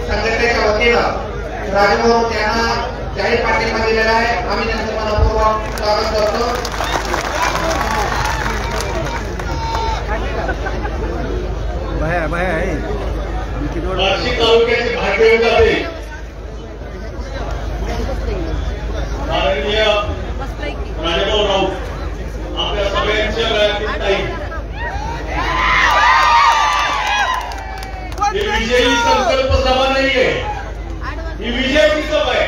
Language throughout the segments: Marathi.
संघटनेच्या वतीनं राजभाऊ यांना जाहीर पाठिंबा दिलेला आहे। आम्ही त्यांचं मनपूर्वक स्वागत करतो। नाशिक तालुक्याचे भारतीय विद्यार्थी माननीय राजभाऊ राऊत आपल्या सगळ्यांच्या गळ्यातील ताई ही विजयी संकल्प सभा नाहीये, ही विजयाची सभा आहे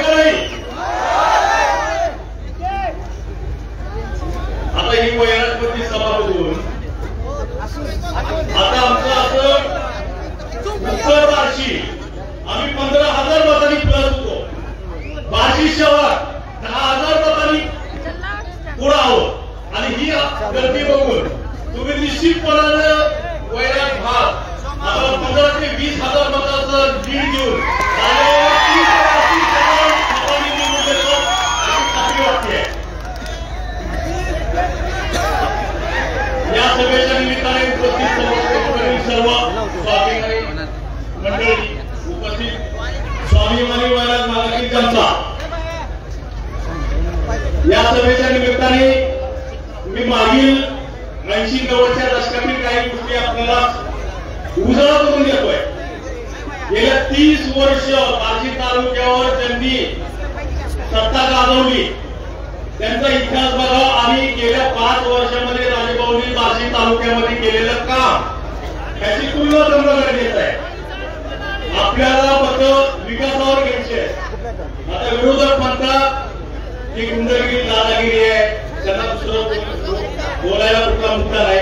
का नाही? आता ही वैरागपती सभा बघून आता आमचं असं उत्तर बार्शी आम्ही 15,000 मतांनी प्लस होतो, बार्शी शहर 10,000 मतांनी पुढे आहोत आणि ही गर्दी बघून तुम्ही निश्चितपणाने वैराग भाग आता 15,000 ते 20,000 मताचं लीड घेऊन या सभेच्या निमित्ताने उपस्थित सर्व स्वाभिमानी मंडळी, उपस्थित स्वाभिमानी वैराग भागातील जनता, या सभेच्या निमित्ताने मी मागील 80-90च्या दशकातील काही गोष्टी आपल्याला उजाळा करून देतोय। गेल्या 30 वर्ष बार्शी तालुक्यावर ज्यांनी सत्ता गाजवली त्यांचा इतिहास बघा आणि गेल्या 5 वर्षामध्ये राजभाऊंनी बार्शी तालुक्यामध्ये केलेलं काम त्याची तुलना करणं गरजेचं आहे। आपल्याला फक्त विकासावर घ्यायचे आहे। आता विरोधक म्हणतात की गुंडगिरी दादागिरी आहे, त्यांना दुसरं बोलायला कुठला मुद्दा नाही,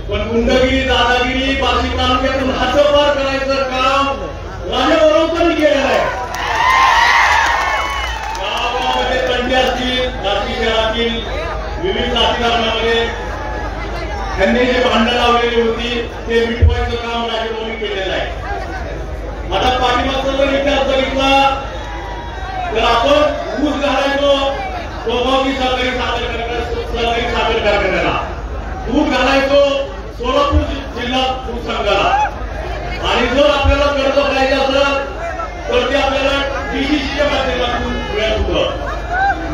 पण गुंडगिरी दादागिरी बार्शी तालुक्यातून हद्दपार करायचं काम राजभाऊ राऊतांनी केलेलं आहे। गावागावामध्ये तंटे असतील, बार्शी शहरातील विविध जाती धर्मामध्ये त्यांनी जे भांडण लावलेली होती ते मिटवायचं काम राजभाऊंनी केलेलं आहे। आता पाठीमागचा जर इतिहास बघितला तर आपण ऊस घालायचो गोगावती सहकारी साखर कारखान्याला, दूध घालायचो सोलापूर जिल्हा दूध संघाला, आणि जर आपल्याला कर्ज करायचं असेल तर ते आपल्याला डीसीसीच्या माध्यमातून मिळत होतं।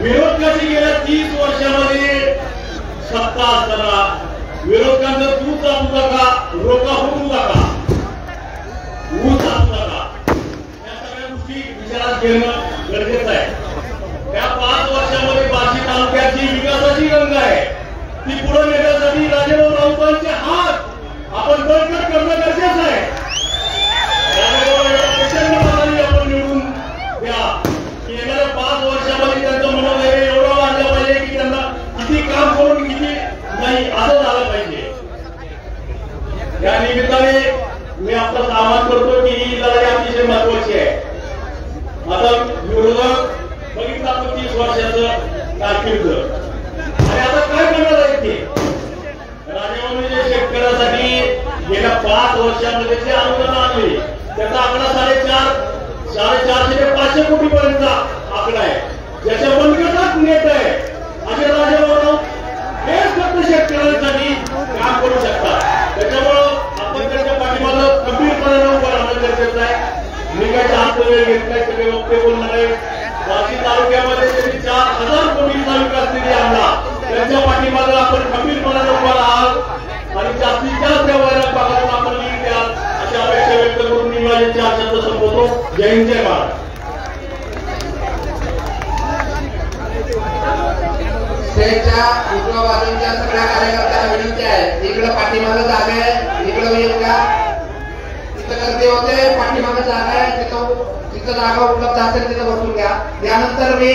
विरोधकाची गेल्या 30 वर्षामध्ये सत्ता असताना विरोधकांचं दूध चालू नका, रोका होऊ नका, ऊस चालू नका, या सगळ्या गोष्टी विचारात घेणं गरजेचं आहे। त्या 5 वर्षामध्ये बार्शी तालुक्याची विकासाची गंगा आहे, ती पुढे नेण्यासाठी राजभाऊ राऊतांचे हात आपण बळकट करणं गरजेचं आहे। प्रचंड मतांनी आपण निवडून द्या की येणाऱ्या 5 वर्षामध्ये त्यांचं मनोधैर्य एवढं वाढलं पाहिजे की त्यांना किती काम करून किती नाही असं झालं पाहिजे। या निमित्ताने मी आपलं आवाहन करतो की ही लढाई अतिशय महत्वाची आहे। आता विरोधक बघितलं आपण 30 वर्षाचं कारकीर्द आणि आता काय करणार आहेत ते राजभाऊंनी जे शेतकऱ्यासाठी गेल्या 5 वर्षामध्ये जे अनुदान आणले त्याचा आकडा 450 ते 500 कोटी पर्यंतचा आकडा आहे, ज्याच्या बनकटात नेट आहे असे राजभाऊ राऊत हेच फक्त शेतकऱ्यांसाठी काम करू शकतात। त्याच्यामुळं आपण त्यांच्या पाठीमागं खंबीरपणाने उभं राहणं गरजेचं आहे। मी काय जास्त वेळ घेत नाही, सगळे वक्ते बोलणार आहे। बार्शी तालुक्यामध्ये त्यांनी 4,000 कोटींचा विकास निधी आणला, त्यांच्या पाठीमागे आपण खंबीरपणाने उभा राहाल आणि जास्तीत जास्त या वैराग भागातून आपण लीड द्याल अशी अपेक्षा व्यक्त करून मी माझे 4 शब्द संपवतो। जय हिंद, जय भारत। स्टेजच्या उजव्या बाजूच्या सगळ्या कार्यकर्त्यांना विनंती आहे, इकडे पाठीमागे जागा आहे, इकडे येऊ का, तिथं गर्दी होते, पाठीमागे जागा आहे, तिथं जागा उपलब्ध असेल तिथं बसून घ्या। यानंतर मी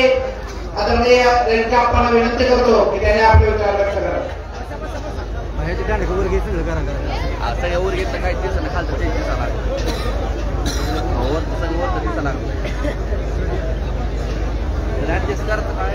आदरणीय रेणुका अप्पांना विनंती करतो की त्याने आपले विचार व्यक्त करावे। असं एवढ घेतलं काय ते सण खालचं ते दिसायला दिसायला ऍडजस्ट करत काय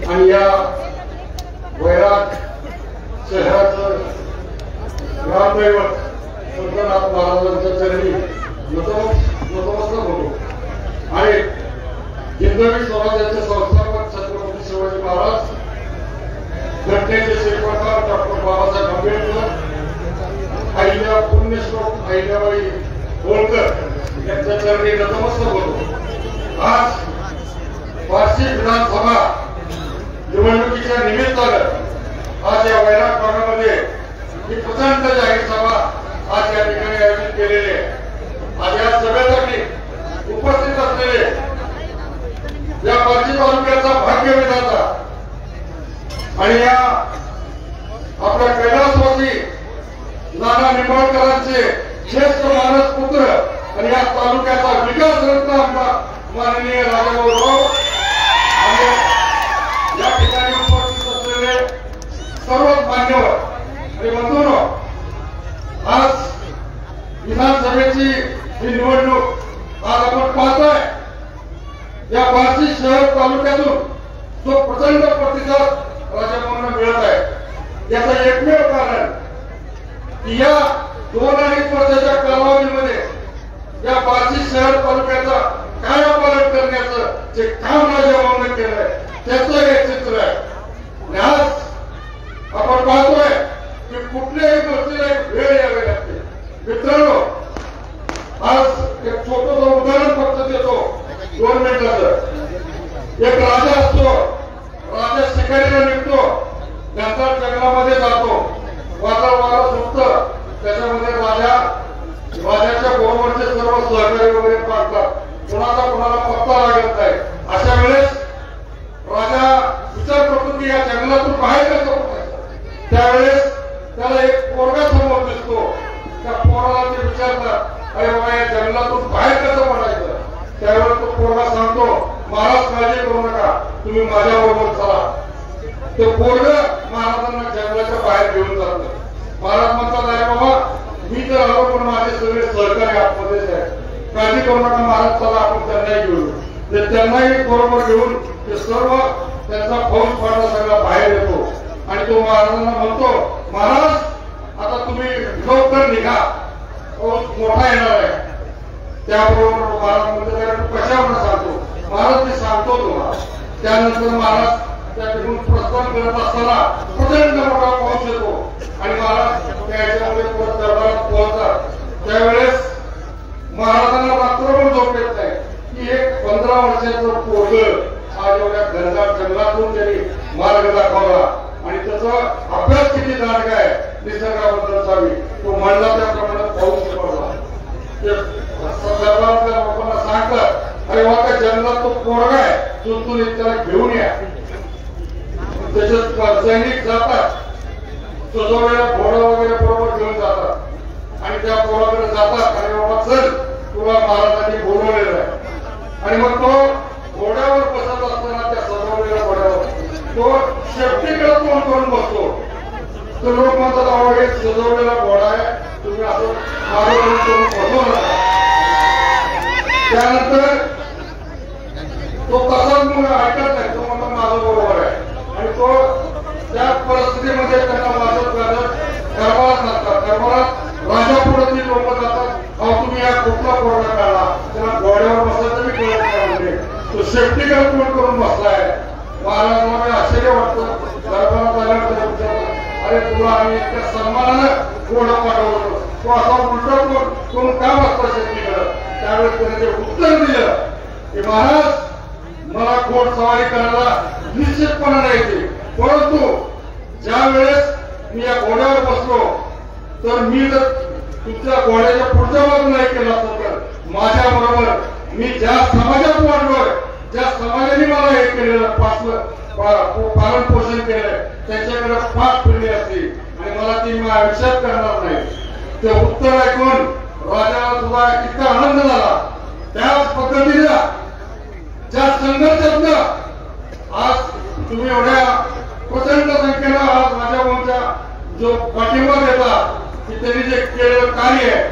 आणि या वैराग पातळीवर संतनाथ महाराजांच्या चरणी नतमस्तक होतो आणि हिंदवी स्वराज्याचे संस्थापक छत्रपती शिवाजी महाराज, घटनेचे शिल्पकार डॉक्टर बाबासाहेब आंबेडकर, अहिल्या पुण्यश्लोक अहिल्याबाई होळकर यांच्या चरणी नतमस्तक होतो। आज वार्षिक विधानसभा निवडणुकीच्या निमित्तानं आज या वैराग भागामध्ये ही प्रचंड जाहीर सभा आज या ठिकाणी आयोजित केलेली आहे। आज या सभेसाठी उपस्थित असलेले या पारशी तालुक्याचा भाग्यविधाता आणि या आपल्या कैलासवासी नाना निंबाळकरांचे ज्येष्ठ मानस पुत्र आणि या तालुक्याचा विकास रत्न आमदार माननीय राजाभाऊ राव आणि या ठिकाणी उपस्थित असलेले सर्व मान्यवर आणि बंधूंनो, आज विधानसभेची ही निवडणूक आज आपण पाहतोय। या बार्शी शहर तालुक्यातून जो प्रचंड प्रतिसाद राजाभाऊंना मिळत आहे याचं एकमेव कारण की या 2.5 वर्षाच्या कालावधीमध्ये या बार्शी शहर तालुक्याचा कायापालट करण्याचं जे काम राजाभाऊंनी केलंय त्याचं हे चित्र आहे। आणि आज आपण पाहतोय की कुठल्याही गोष्टीला एक वेळ यावी लागते। मित्रांनो, आज एक छोटं उदाहरण फक्त देतो 2 मिनिटाचं। एक राजा असतो, राजा शिकारीला निघतो, नंतर जंगलामध्ये जातो, वारं सुटतं, त्याच्यामध्ये राजाच्या बरोबरचे सर्व सहकारी वगैरे पाहतात, कोणाला पत्ता लागत नाही। अशा वेळेस राजा विचार करतो की या जंगलातून बाहेर कसं पडायचं। त्यावेळेस त्याला एक पोरगा समोर दिसतो, त्या पोराला ते विचारतात, अरे बाबा या जंगलातून बाहेर कसं पडायचं। त्यावेळेस तो पोरगा सांगतो, महाराज काळजी करू नका, तुम्ही माझ्या बरोबर चला। तो पोरग महाराजांना जंगलाच्या बाहेर घेऊन जातो। महाराज म्हणतात, अरे बाबा मी तर आलो पण माझे सगळे सहकारी आतमध्येच आहे, काळजी करू नका महाराज, चला आपण त्यांनाही घेऊन। ते त्यांनाही बरोबर घेऊन ते सर्व त्यांचा फौज फाटा सगळा बाहेर येतो आणि तो महाराजांना म्हणतो, महाराज आता तुम्ही लवकर निघा, पाऊस मोठा येणार आहे। त्याबरोबर महाराज म्हणतो, तू कशावर सांगतो? महाराज मी सांगतो तुम्हाला। त्यानंतर महाराज त्या ठिकाणी प्रस्थान करत असताना प्रचंड मोठा पाऊस येतो आणि महाराज त्याच्यामध्ये परत दरबारात पोहोचतात। त्यावेळेस महाराजांना रात्रभर झोप येत नाही की एक 15 वर्षाचं पोरगं आज एवढ्या घनदाट जंगलातून त्यांनी मार्ग दाखवला आणि त्याचा अभ्यास किती दाट आहे निसर्गाबद्दलचा तो म्हणला त्याप्रमाणे पाऊस पडला। दरबारातल्या लोकांना सांगतात, अरे वाका जंगलात तो पोरगा आहे, चुलचुलीत त्याला घेऊन या। त्याच्यात सैनिक जातात, सजवलेला घोडा वगैरे बरोबर घेऊन जातात आणि त्या पोराकडे जातात, आणि बाबा चल तुला महाराजांनी बोलवलेलं आहे। आणि मग तो घोड्यावर बसत असताना त्या सजवलेल्या घोड्यावर तो शेपटीकडे तोंड करून बसतो। तर लोक म्हणतात, अहो हे सजवलेला घोडा आहे, तुम्ही असं मागे करून बसवू नका। त्यानंतर तो तसाच मग ऐकत नाही, तो म्हणतो माझं बरोबर आहे आणि तो त्या परिस्थितीमध्ये त्यांना वाचत दरबारात नसतात। दरबारात राजापुढे ती लोक जातात, अहो तुम्ही या कुठला पोरगा काढला, त्याला घोड्यावर बसायचं मी कळत नाही, तो सेफ्टीकडे तोंड करून बसलाय। महाराजांना आश्चर्य वाटतं, दरबारात आल्यानंतर अरे तुला आम्ही इतक्या सन्मानानं घोडा पाठवलं, तो असा उलटा करून का बसता शेतीकडं? त्यावेळेस त्याने ते उत्तर दिलं की महाराज मला घोडसवारी करायला निश्चितपणे येते, परंतु ज्या वेळेस मी या घोड्यावर बसलो तर मी जर तुमच्या घोड्याच्या पुढच्या बाजूला नाही केला तर माझ्या बरोबर मी ज्या समाजात वाढलोय, ज्या समाजाने मला हे केलेलं पालन पोषण केलंय त्यांच्याकडे पाठ फिरली असती आणि मला ती मी आयुष्यात करणार नाही। ते उत्तर ऐकून राजाला सुद्धा इतका आनंद झाला। त्याच पद्धतीने ज्या संघर्षातनं आज तुम्ही एवढ्या प्रचंड संख्येनं आज राजाभाऊंच्या जो पाठिंबा देता की त्यांनी जे केलेलं कार्य आहे,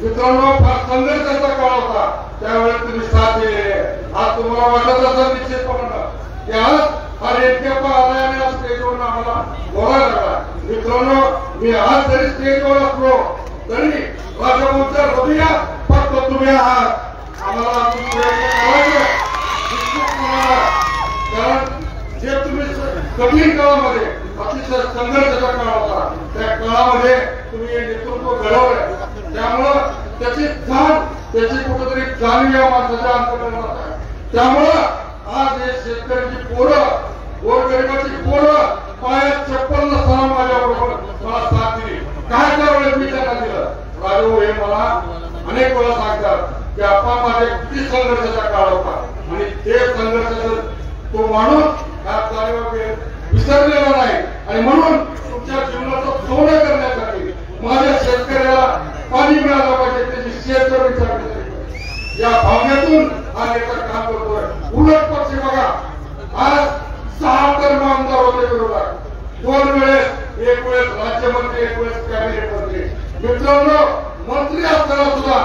मित्रांनो फार संघर्षाचा काळ होता, त्यावेळेस तुम्ही साथ दिलेली आहे। आज तुम्हाला वाटत असेल निश्चितपणे की आज हा नेमकेपा आलाय आणि स्टेजवर आम्हाला बोलायला लागला. मित्रांनो, मी आज जरी स्टेजवर असलो तरी राजभवनच्या हृदयात फक्त तुम्ही आहात. आम्हाला कारण जे तुम्ही कठीण काळामध्ये अतिशय संघर्षाचा काळ होता, त्या काळामध्ये तुम्ही हे नेतृत्व घडवलंय. त्यामुळं त्याची जाण, त्याची कुठेतरी जाणीव या माणसाच्या अंतर्गत आहे. त्यामुळं आज हे शेतकऱ्याची पोरं, गोरगरिबाची पोरं पायात चप्पल नसताना माझ्याबरोबर मला साथ दिली. काय करावं मी त्यांना दिलं. राजू हे मला अनेक वेळा सांगतात की आपण माझ्या किती संघर्षाचा काळ होता आणि ते संघर्षाचा तो माणूस विसरलेला नाही. आणि म्हणून तुमच्या जीवनाचं सोनं करण्यासाठी माझ्या शेतकऱ्याला पाणी मिळालं पाहिजे, त्याची शेतकरी विचारली पाहिजे, या भावनेतून हा नेता काम करतोय. उलट पक्ष बघा, आज 6 टर्म आमदार होते विरोधात, 2 वेळेस, एक वेळेस राज्यमंत्री, एक वेळेस कॅबिनेट मंत्री. मित्रांनो, मंत्री असताना सुद्धा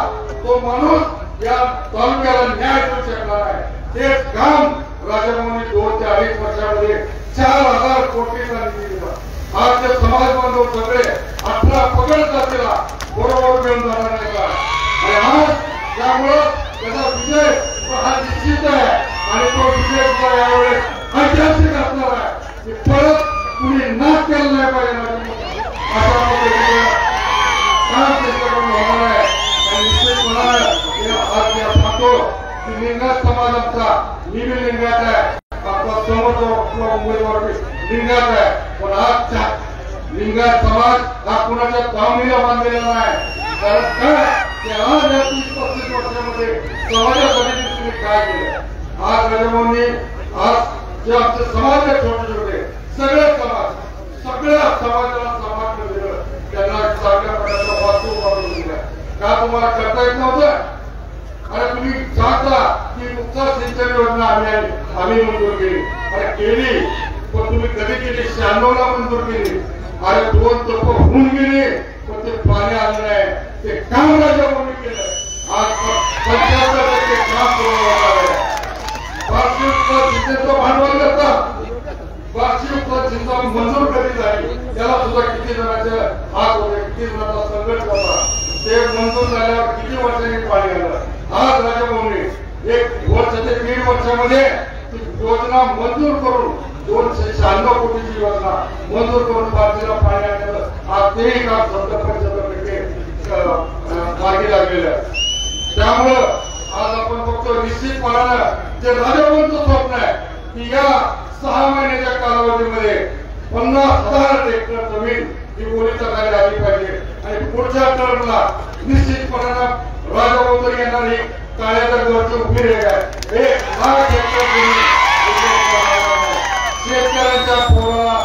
तो माणूस या तालुक्याला न्याय देऊ शकला नाही. तेच काम राजभवनी 2 ते 2.5 वर्षामध्ये 4,000 कोटीचा निधी दिला. आज ते समाज बांधव सगळे 18 पगड जातीला बरोबर घेऊन जाणार नाही का. आणि आज त्यामुळं त्याचा विजय हा निश्चित आहे आणि तो विजय सुद्धा यावेळेस ऐतिहासिक असणार आहे. की परत कुणी नाश केला नाही पाहिजे अशा पद्धतीने काम त्याच्याकडून होणार आहे. आणि निश्चितपणाने आज मी पाहतो की लिंगायत समाज आमचा, मी लिंगायत आहे, आपला समोरचा उमेदवार लिंगायत आहे, पण आज लिंगायत समाज हा कुणाच्या दावणीला बांधलेला नाही. कारण काय की आज या 30-35 वर्षामध्ये समाजासाठी तुम्ही काय केलं. आज राजभवनी, आज जे आमचे समाज आहे छोटे छोटे सगळे समाज, सगळ्या समाजाला समाज दिलं, त्यांना चांगल्या प्रकारचा वास्तू वापरून दिला. का तुम्हाला करता येत नव्हतं. अरे तुम्ही सांगता की मुक्ता सिंचन योजना आम्ही मंजूर केली. अरे केली, पण तुम्ही कधी केली? 96 ला मंजूर केली. अरे 2 तप होऊन गेले, पण ते पाणी आलं नाही. ते काम राजभवनी केलं. आज 75% काम पूर्ण होणार आहे. वार्षिक सिंचनचं भांडवल करतात, वार्षिक सिंचन मंजूर कधी झाली त्याला सुद्धा किती जणांचे हात होते, किती जणांचा संघर्ष होता. ते मंजूर झाल्यावर किती वर्षांनी पाणी आलं. आज राजभवनी 1 वर्ष ते 1.5 वर्षामध्ये योजना मंजूर करून 296 कोटीची योजना मंजूर करून भारतीला पाणी आणलं. आज तेही काम 70% मार्गी लागलेलं आहे. त्यामुळं आज आपण बघतो निश्चितपणानं जे राजभवनचं स्वप्न आहे की या 6 महिन्याच्या कालावधीमध्ये 50,000 हेक्टर जमीन ही ओलीचा कार्य आली पाहिजे. आणि पुढच्या टर्मला निश्चितपणानं राजभवन येणारी काळ्या दगडाची उभी रेग आहे. 1,00,000 हेक्टर जमीन शेतकऱ्यांच्या पोराला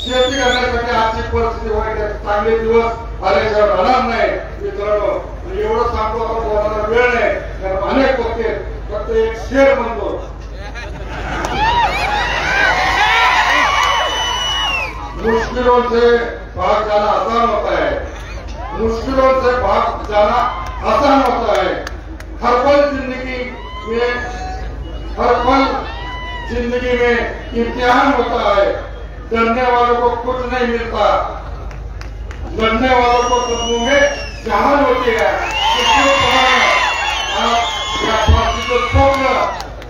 शेती करण्यासाठी आजची परिस्थिती वाईट आहे. चांगले दिवस आल्याशिवाय राहणार नाही. मित्रांनो, एवढं सांगतो आपण बोलायला वेळ नाही, कारण अनेक बघते फक्त एक शेर म्हणतो. मुश्किलों से भाग जाना आसान होता है, मुश्किलों से भाग जाना आसान होता है. हर पल जिंदगी में इम्तिहान होता है. डरने वालों को कुछ नहीं मिलता, लड़ने वालों को कदमों में जहान होती है. स्वप्न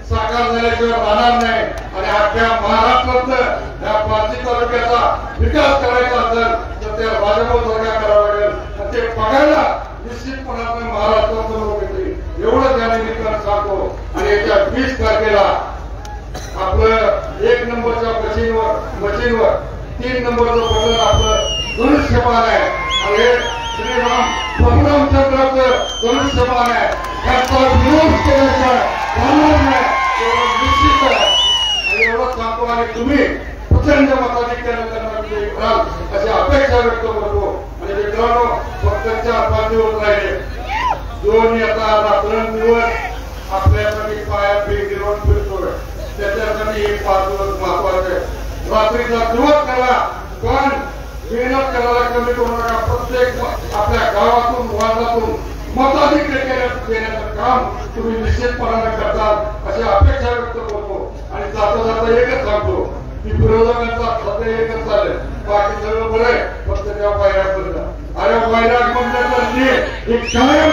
साकार झाल्याशिवाय राहणार नाही. आणि अख्ख्या महाराष्ट्रात या पारसी तालुक्याचा विकास करायचा असेल तर त्या राजभवन सरकार करावं लागेल. आणि ते बघायला निश्चितपणाने महाराष्ट्रातून लोक येतील एवढं त्या निमित्तानं सांगतो. आणि येत्या 20 तारखेला आपलं 1 नंबरच्या मशीनवर 3 नंबरचं बटन आपलं धनुष्यबाण आहे. आणि हे श्रीराम परमरामचंद्राचं धनुष्यबाण आहे. याचा विरोध केल्याशिवाय राहणार नाही निश्चित आहे. आणि एवढं सांगतो आणि तुम्ही प्रचंड मताधिक्याने त्यांना विजयी कराल अशी अपेक्षा व्यक्त करतो. आणि मित्रांनो, फक्त 4-5 दिवस राहिले. 2 आता रात्रंदिवस आपल्यासाठी पायात गिरवून फिरतोय. त्याच्यासाठी हे 5 दिवस महत्वाचे. रात्रीचा दिवस करा, पण मेहनत करायला कमी करू नका. प्रत्येक आपल्या गावातून वार्डातून मताधिक्य देण्याचं काम तुम्ही निश्चितपणाने करतात अशी अपेक्षा व्यक्त करतो. आणि जाता जाता एकच सांगतो की विरोधकांचा खाते एकच चाललंय, बाकी सगळं बरं आहे, फक्त तेव्हा वैराग बदला. अरे वैराग म्हणण्याचं एक काय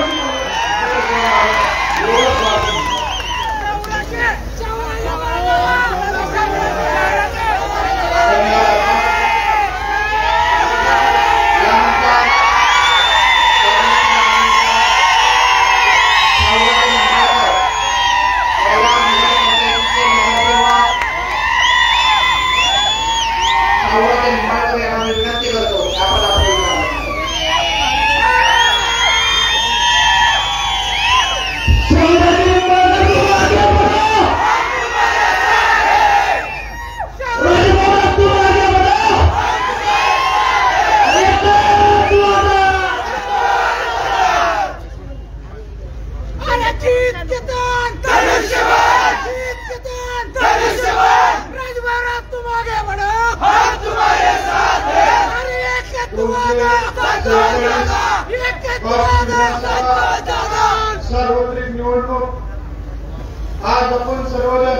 सार्वत्रिक निवडणूक आज आपण सर्वजण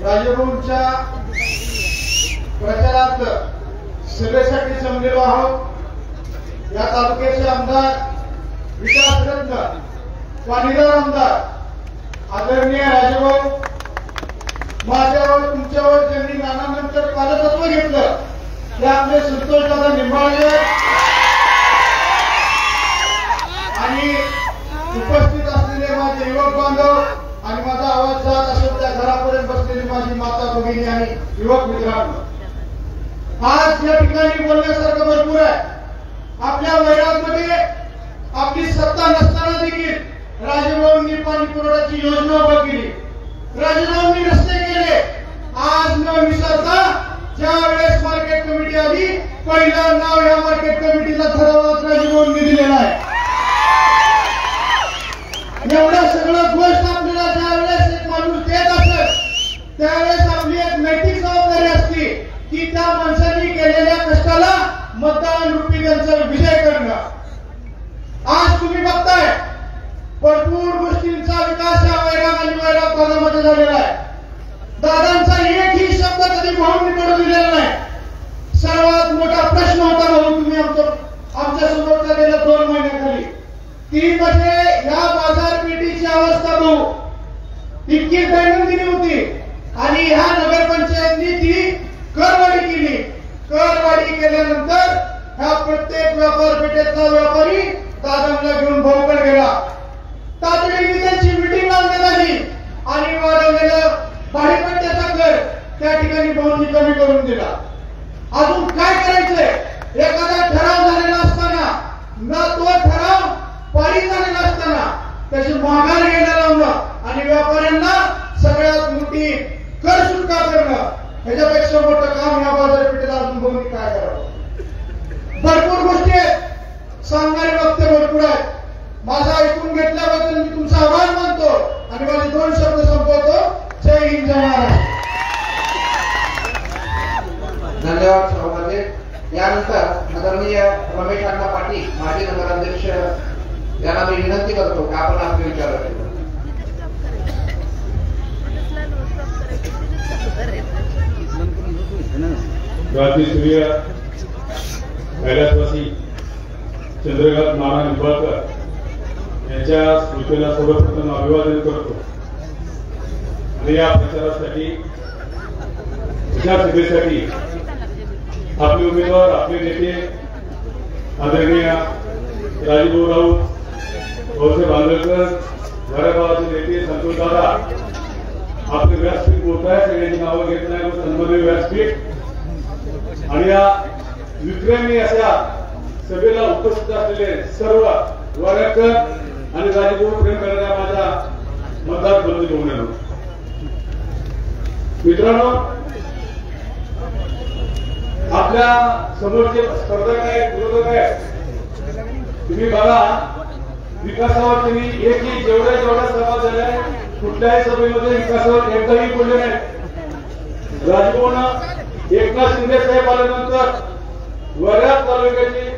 राजभवनच्या प्रचारात सभेसाठी जमलेलो आहोत. या तालुक्याचे आमदार विकासरत्न पाणीदार आमदार आदरणीय राजभाऊ माझ्यावर तुमच्यावर ज्यांनी नानानंतर पालकत्व घेतलं ते आपले संतोषदादा निंबाळकर आणि उपस्थित असलेले माझे युवक बांधव आणि माझा आवाज जात असेल त्या घरापर्यंत बसलेली माझी माता भगिनी आणि युवक मित्रांनो, आज या ठिकाणी बोलण्यासारखं भरपूर आहे. आपल्या वैरागमध्ये आपली सत्ता नसताना देखील राजभवननी पाणी पुरवठ्याची योजना उभी केली, राजभवननी रस्ते केले. आज न विसरता ज्या वेळेस मार्केट कमिटी आली पहिलं नाव या मार्केट कमिटीला ठरावात राजभवननी दिलेलं आहे. एवढं सगळं गोष्ट आपल्याला ज्यावेळेस एक माणूस देत असेल त्यावेळेस आपली एक नैतिक जबाबदारी असते की त्या माणसांनी केलेल्या कष्टाला मतदान रूपी त्यांचा विजय करणं. आज तुम्ही बघताय भरपूर गोष्टींचा विकास या वैराग आणि वैराग भागामध्ये झालेला आहे. दादांचा एकही शब्द कधी भाऊंनी पडू दिलेला नाही. सर्वात मोठा प्रश्न होता भाऊ तुम्ही आमच्या समोर गेल्या 2 महिन्याखाली ती म्हणजे या बाजारपेठेची अवस्था भाऊ इतकी दैनंदिनी होती आणि ह्या नगरपंचायतनी ती करवाढी केली. करवाढी केल्यानंतर ह्या प्रत्येक व्यापार पेठेतला व्यापारी दादांना घेऊन भाऊकडे गेला. तातडीने त्यांची मिटिंग लावण्यात आली आणि वाढवलेलं भाडेपट्ट्याचा कर त्या ठिकाणी भाऊंनी कमी करून दिला. अजून काय करायचंय? एखादा ठराव झालेला असताना न तो ठराव पारित झालेला असताना त्याची माघार घ्यायला लावणं आणि व्यापाऱ्यांना सगळ्यात मोठी कर सुटका करणं ह्याच्यापेक्षा मोठं काम या बाजारपेठेला अजून बघून काय करावं. भरपूर गोष्टी आहेत, सांगणारे वक्ते भरपूर आहेत. माझा ऐकून घेतल्याबद्दल मी तुमचा आभार मानतो आणि माझे 2 शब्द संपवतो. जय हिंद, जय महाराष्ट्र. धन्यवाद सभापती. यानंतर आदरणीय रमेश अण्णा पाटील माजी नगराध्यक्ष यांना मी विनंती करतो की आपण आपले विचार करू. सूर्य कैलासवासी चंद्रकांत नाना निंबाळकर यांच्या स्मृतीला सर्वप्रथम अभिवादन करतो आणि या प्रचारासाठी सभेसाठी आपले उमेदवार आपले नेते आदरणीय राजभाऊ राऊत, भाऊसाहेब आंबेडकर, घरागावाचे नेते संतोषदादा, आपले व्यासपीठ बोलत आहे. सगळ्यांची नावं घेत नाही, सन्माननीय व्यासपीठ आणि या विक्रमी अशा सभेला उपस्थित असलेले सर्व वैरागकर आणि राजभाऊ प्रेम करणाऱ्या माझ्या मतदार बंधू. मित्रांनो, आपल्या समोरचे स्पर्धक आहेत, विरोधक आहेत. तुम्ही बघा विकासावर तुम्ही एकही जेवढ्या सभा झाल्या कुठल्याही सभेमध्ये विकासावर एकदाही बोलले नाही. राजभवन एकनाथ शिंदे साहेब आल्यानंतर वैराग तालुक्याची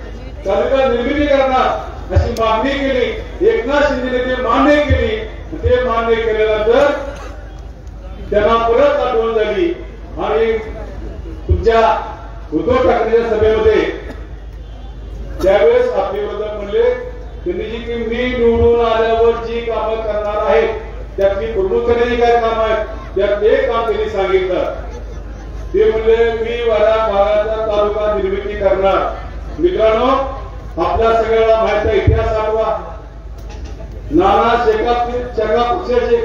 तालुका निर्मिती करणार अशी मागणी केली. एकनाथ शिंदेने ते मान्य केली. ते मान्य केल्यानंतर त्यांना परत आठवण झाली आणि तुमच्या उद्धव ठाकरेच्या सभेमध्ये त्यावेळेस आपले विरोधक म्हणले त्यांनी जी की मी निवडून आल्यावर जी कामं करणार आहेत त्यातली प्रमुखाने जी काय काम आहेत त्यात एक काम त्यांनी सांगितलं ते म्हणले मी वाडा भागाचा तालुका निर्मिती करणार। मित्रांनो आपल्या सगळ्याला माहिती आहे इतिहास आठवा नाना शेकाप पक्षाचे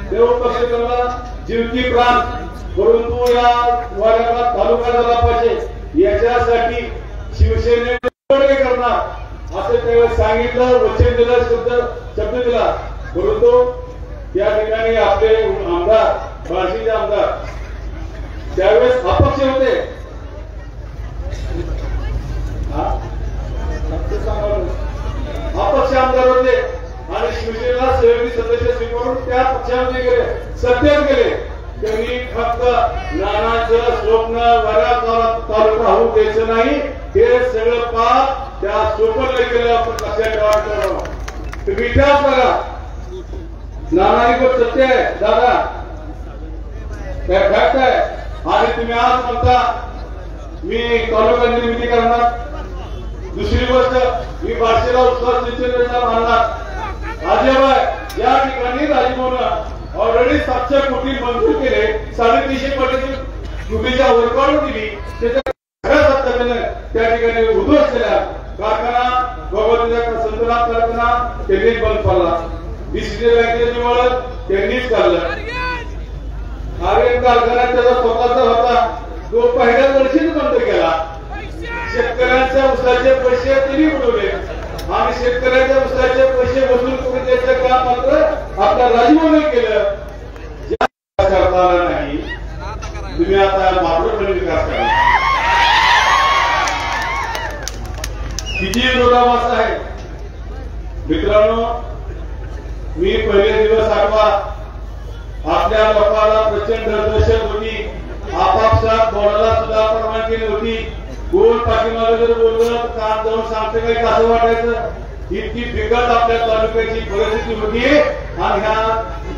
देव पक्ष करणार जीवती प्राण परंतु या वाड्याला तालुका झाला पाहिजे याच्यासाठी शिवसेनेने करणार असं त्यावेळेस सांगितलं वचन दिलं शब्द दिला परंतु त्या ठिकाणी आपले आमदार बार्शीचे आमदार त्यावेळेस अपक्ष होते अपक्ष आमदार होते आणि शिवसेनेला सहयोगी सदस्य स्वीकारून त्या पक्षामध्ये गेले सत्तेत गेले त्यांनी फक्त नानाचं स्वप्न वाड्या तालुका होऊ द्यायचं नाही हे सगळं पाप त्या स्वप्नला केलं आपण लक्षात ठेवायचं तुम्ही इतिहास बघा नानाही पण सत्य आहे दादा काय फॅक्ट आहे आणि तुम्ही आज म्हणता मी तालुका निर्मिती करणार दुसरी गोष्ट मी बार्शीला उत्साह सिंचन आणणार आजोबाई या ठिकाणी राजभवन ऑलरेडी 700 कोटी मंजूर केले 350 कोटीची रुपयाच्या वर्कआउट दिली त्याच्या खऱ्या सत्तेने त्या ठिकाणी उद्ध्वस्त केला कारखाना भगवतीचा संतनाथ कारखाना त्यांनीच बंद पडला डीसीसी बँकेचे निवड त्यांनीच काढलं आर्यन कारखाना त्याचा स्वतःचा होता तो पहिल्या वर्षीच बंद केला शेतकऱ्यांच्या उसाचे पैसे त्यांनी उडवले आणि शेतकऱ्यांच्या उसाचे पैसे वसूल करून द्यायचं काम मात्र आपल्या राजभवनाने केलं करता आला नाही तुम्ही आता मात्र विकास करा किती विरोधाभास आहे मित्रांनो मी पहिले दिवस आठवा आपल्या लोकांना प्रचंड दहशत होती आपापसात बोलायला सुद्धा परवानगी नव्हती कोण पाठीमागे जर बोललं तर काम जाऊन सांगते काही कसं वाटायचं इतकी बिकट आपल्या तालुक्याची परिस्थिती होती आणि ह्या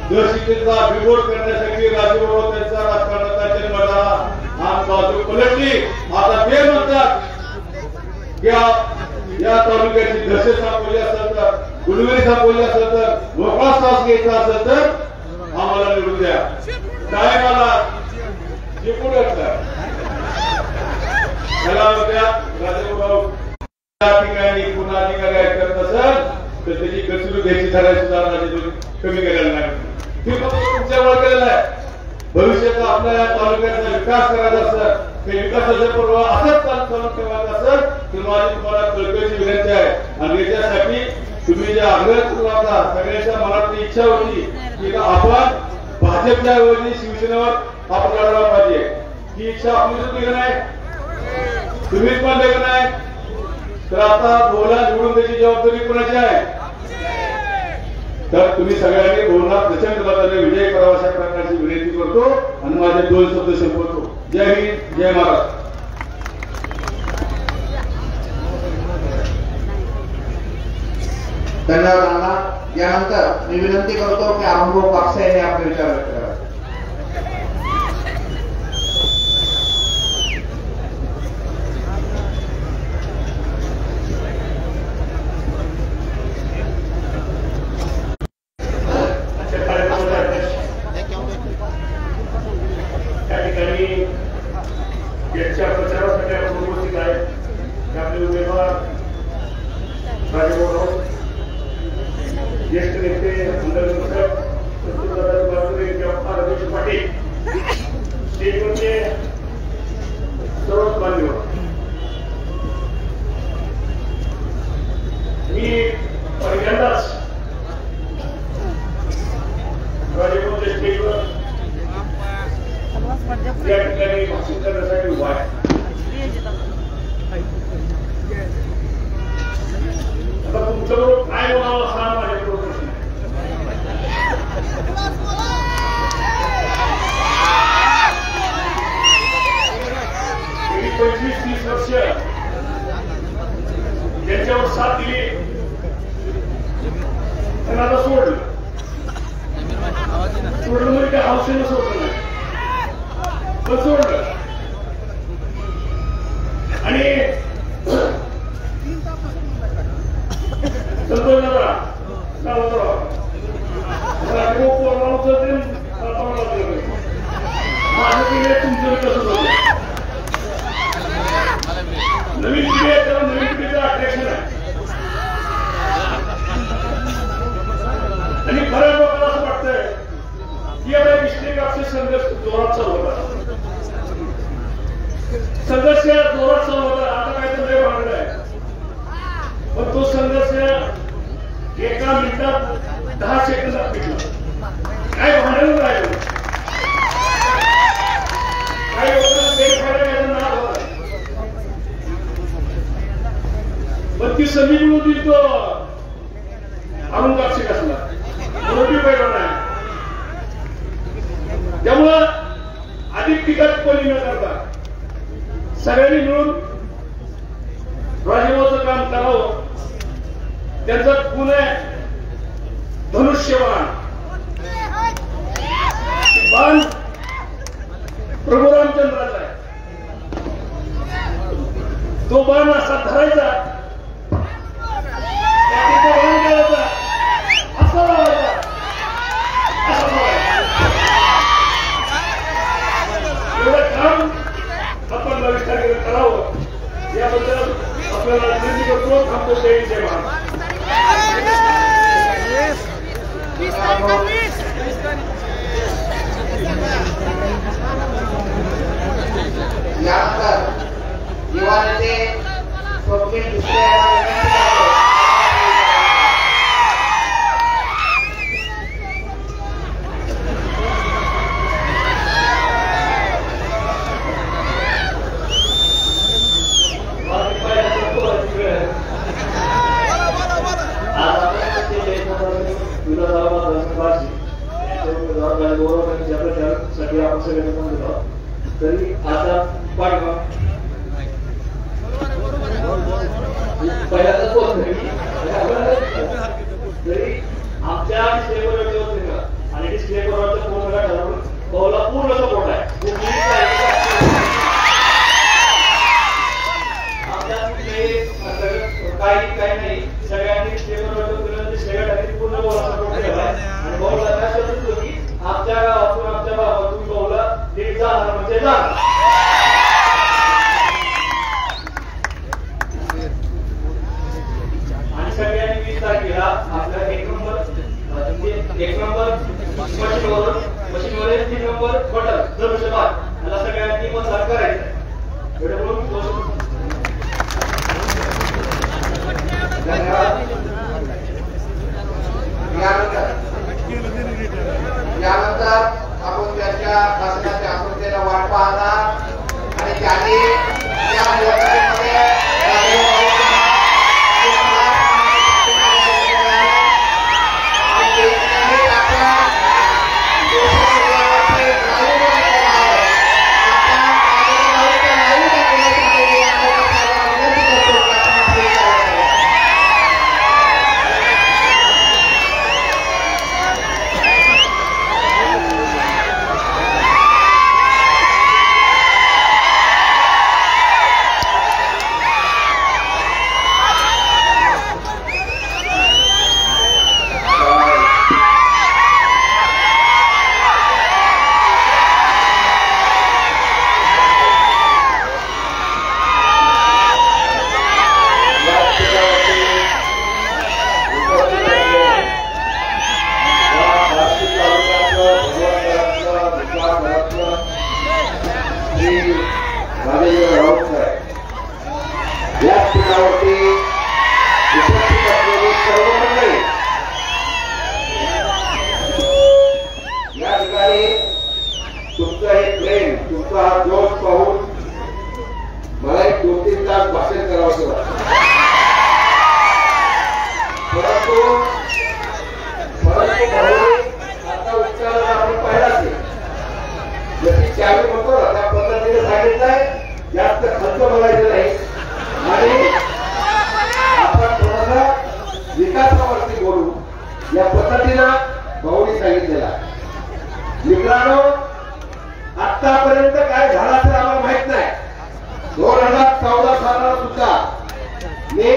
दहशतीचा बिघोड करण्यासाठी राजूभाऊ त्यांचा राजकारणाचा जन्म झाला आणि बाजू पलटली आता ते म्हणतात की या तालुक्याची दहशत सापडली असेल तर गुलवेरी सापडली असेल तर मोकळा श्वास घ्यायचा असेल तर आम्हाला निवडून द्या काय मला जे पुढे त्याला राजूभाऊ त्या ठिकाणी पुन्हा अधिकारी करत असेल तर त्याची गचूर घ्यायची ठराव सुद्धा कमी करायला लागली हे फक्त तुमच्यावर केलेलं आहे भविष्यात आपल्या या तालुक्याचा विकास करायचा असेल ते विकासाचा पर्व असंच चालू ठेवायचं असेल तर माझी तुम्हाला कळकळीची विनंती आहे आणि याच्यासाठी तुम्ही जे आग्रह केला होता सगळ्यांच्या मनातली इच्छा होती की आपण भाजपच्या ऐवजी शिवसेनेवर आपण लढला पाहिजे ही इच्छा आपली सुद्धा नाही तुम्हीच पण लेखन आहे तर आता बोला निवडून द्यायची जबाबदारी कोणाची आहे तर तुम्ही सगळ्यांनी बोलणार प्रचंड मताने विजय करावा अशा प्रकारची विनंती करतो आणि माझे 2 शब्द संपवतो जय हिंद जय महाराष्ट्र धन्यवाद नाना यानंतर मी विनंती करतो की अनुभव पाक्से यांनी आपले विचार व्यक्त करावे प्रचारासाठी आपण उपस्थित आहे आपले उमेदवार राजभवन ज्येष्ठ नेते पाटील स्टेजवरचे सर्वच मान्यवर मी पहिल्यांदाच राजभवनच्या स्टेजवर या ठिकाणी भाषण करण्यासाठी उभा आहे आता तुमच्याबरोबर काय बोलावं असा माझ्याबरोबर प्रश्न गेली 25-30 वर्ष ज्यांच्यावर साथ दिली त्यांना आता सोडलं सोडलं म्हणजे काय हौसेनं सोडलं नाही, पण सोडलं. आणि संतोष दादा काय होतं माझं पिढी तुमचं कसं होतं. नवीन पिढी आहे त्याला नवीन पिढीचं अट्रॅक्शन आहे. आणि खऱ्या लोकांना असं वाटतंय की आता डिस्ट्रिक्टचे संघर्ष जोरात चालू होता, संघर्ष जोरात चालू होता. आता काय तर लय भांडण आहे, पण तो संघर्ष एका मिनिटात 10 सेकंदात पिटला. काय भांडण राहिलं, काही लोकांना गैरफायदा घ्यायचा नाद होता, पण ती संधी मिळून तो अरुंगाक्षिक असला मोठी पैलवान आहे. त्यामुळं अधिक टीकाटपणी न करता सगळ्यांनी मिळून राजभाऊचं काम करावं. त्यांचा गुण आहे धनुष्यबाण. बाण प्रभू रामचंद्राचा आहे. तो बाण असा धरायचा, बाण करायचा, असा लावायचा, असा लावायचा. एवढं काम आपण भविष्याकडे करावं याबद्दल आपल्याला विनंती करतो. थांबतो. जय महाराज. यानंतर युवा नेते स्वप्नील दुसरे यांना विनंती करतो. तरी आता पाठवा पहिल्यांदा पोहोच तरी आमच्या डिस्प्लेवरचे होते का आणि डिस्प्लेवरचा फोन ठरवून भाऊला पूर्ण सपोर्ट आहे. काही नाही सगळ्यांनी डिस्प्लेवरच्या पूर्ण भाऊला सपोर्ट केला आणि भाऊला काय होतो की आमच्या गावातून आमच्या भावातून भाऊला लीड जाणार म्हणजे जाणार. आणि सगळ्यांनी 20 तारखेला आपल्या एक नंबर मशीनवर 3 नंबर बटन धनुष्यबाण याला सगळ्यांनी मतदान करायचं. यानंतर आपण त्यांच्या भाषणाच्या आकृतीला वाट पाहणार आणि त्यांनी या निवडणुकीमध्ये या पद्धतीनं भाऊनी सांगितलेला 2014 सालाला सुद्धा मी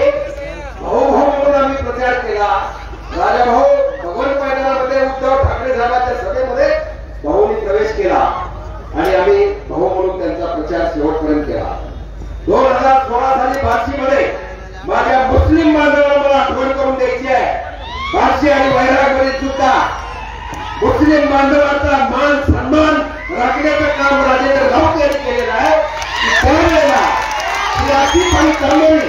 भाऊ म्हणून आम्ही प्रचार केला. राजाभाऊ भगवान मैदानामध्ये उद्धव ठाकरे साहेबांच्या सभेमध्ये भाऊनी प्रवेश केला आणि आम्ही भाऊ म्हणून त्यांचा प्रचार शेवटपर्यंत केला. 2016 साली बार्शीमध्ये माझ्या मुस्लिम बांधवांना मला आठवण करून द्यायची आहे. बार्शी आणि वैरागमध्ये सुद्धा मुस्लिम बांधवांचा मान सन्मान राखण्याचं काम राजेंद्र राऊत यांनी केलेलं आहे. त्यावेळेला आसिफ आणि कळमोली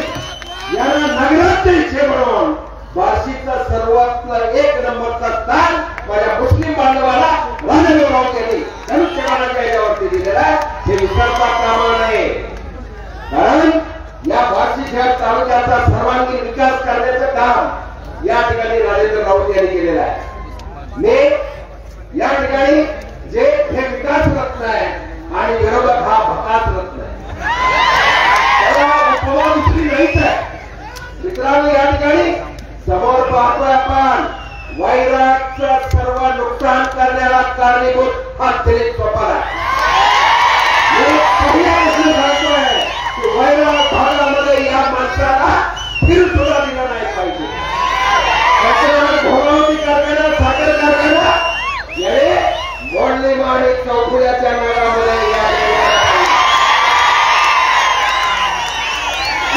यांना नगराध्यक्ष म्हणून बार्शीचा सर्वात एक नंबरचा स्थान माझ्या मुस्लिम बांधवाला राजेंद्र राऊत यांनी धनुष्यबाणाच्या याच्यावरती दिलेला आहे. हे विसरता कामा नये, कारण या बार्शी शहर तालुक्याचा सर्वांगीण विकास करण्याचं काम या ठिकाणी राजेंद्र राऊत यांनी केलेलं आहे. मी या ठिकाणी जे हे विकास रत्न आहे आणि विरोधक हा भकास रत्न आहे, त्याला दुसरी नाहीच आहे. मित्रांनो, या ठिकाणी समोर पाहतोय आपण वैरागचं सर्व नुकसान करण्याला कारणीभूत हा दिलीप चोपाल आहे. मी पहिल्यापासून सांगतोय की वैराग भागामध्ये या माणसाला फिरू सुद्धा दिला नाही पाहिजे. भोगावती कारखाना, साखर कारखाना याने मोडलीमा आणि चौकुड्याच्या नागामध्ये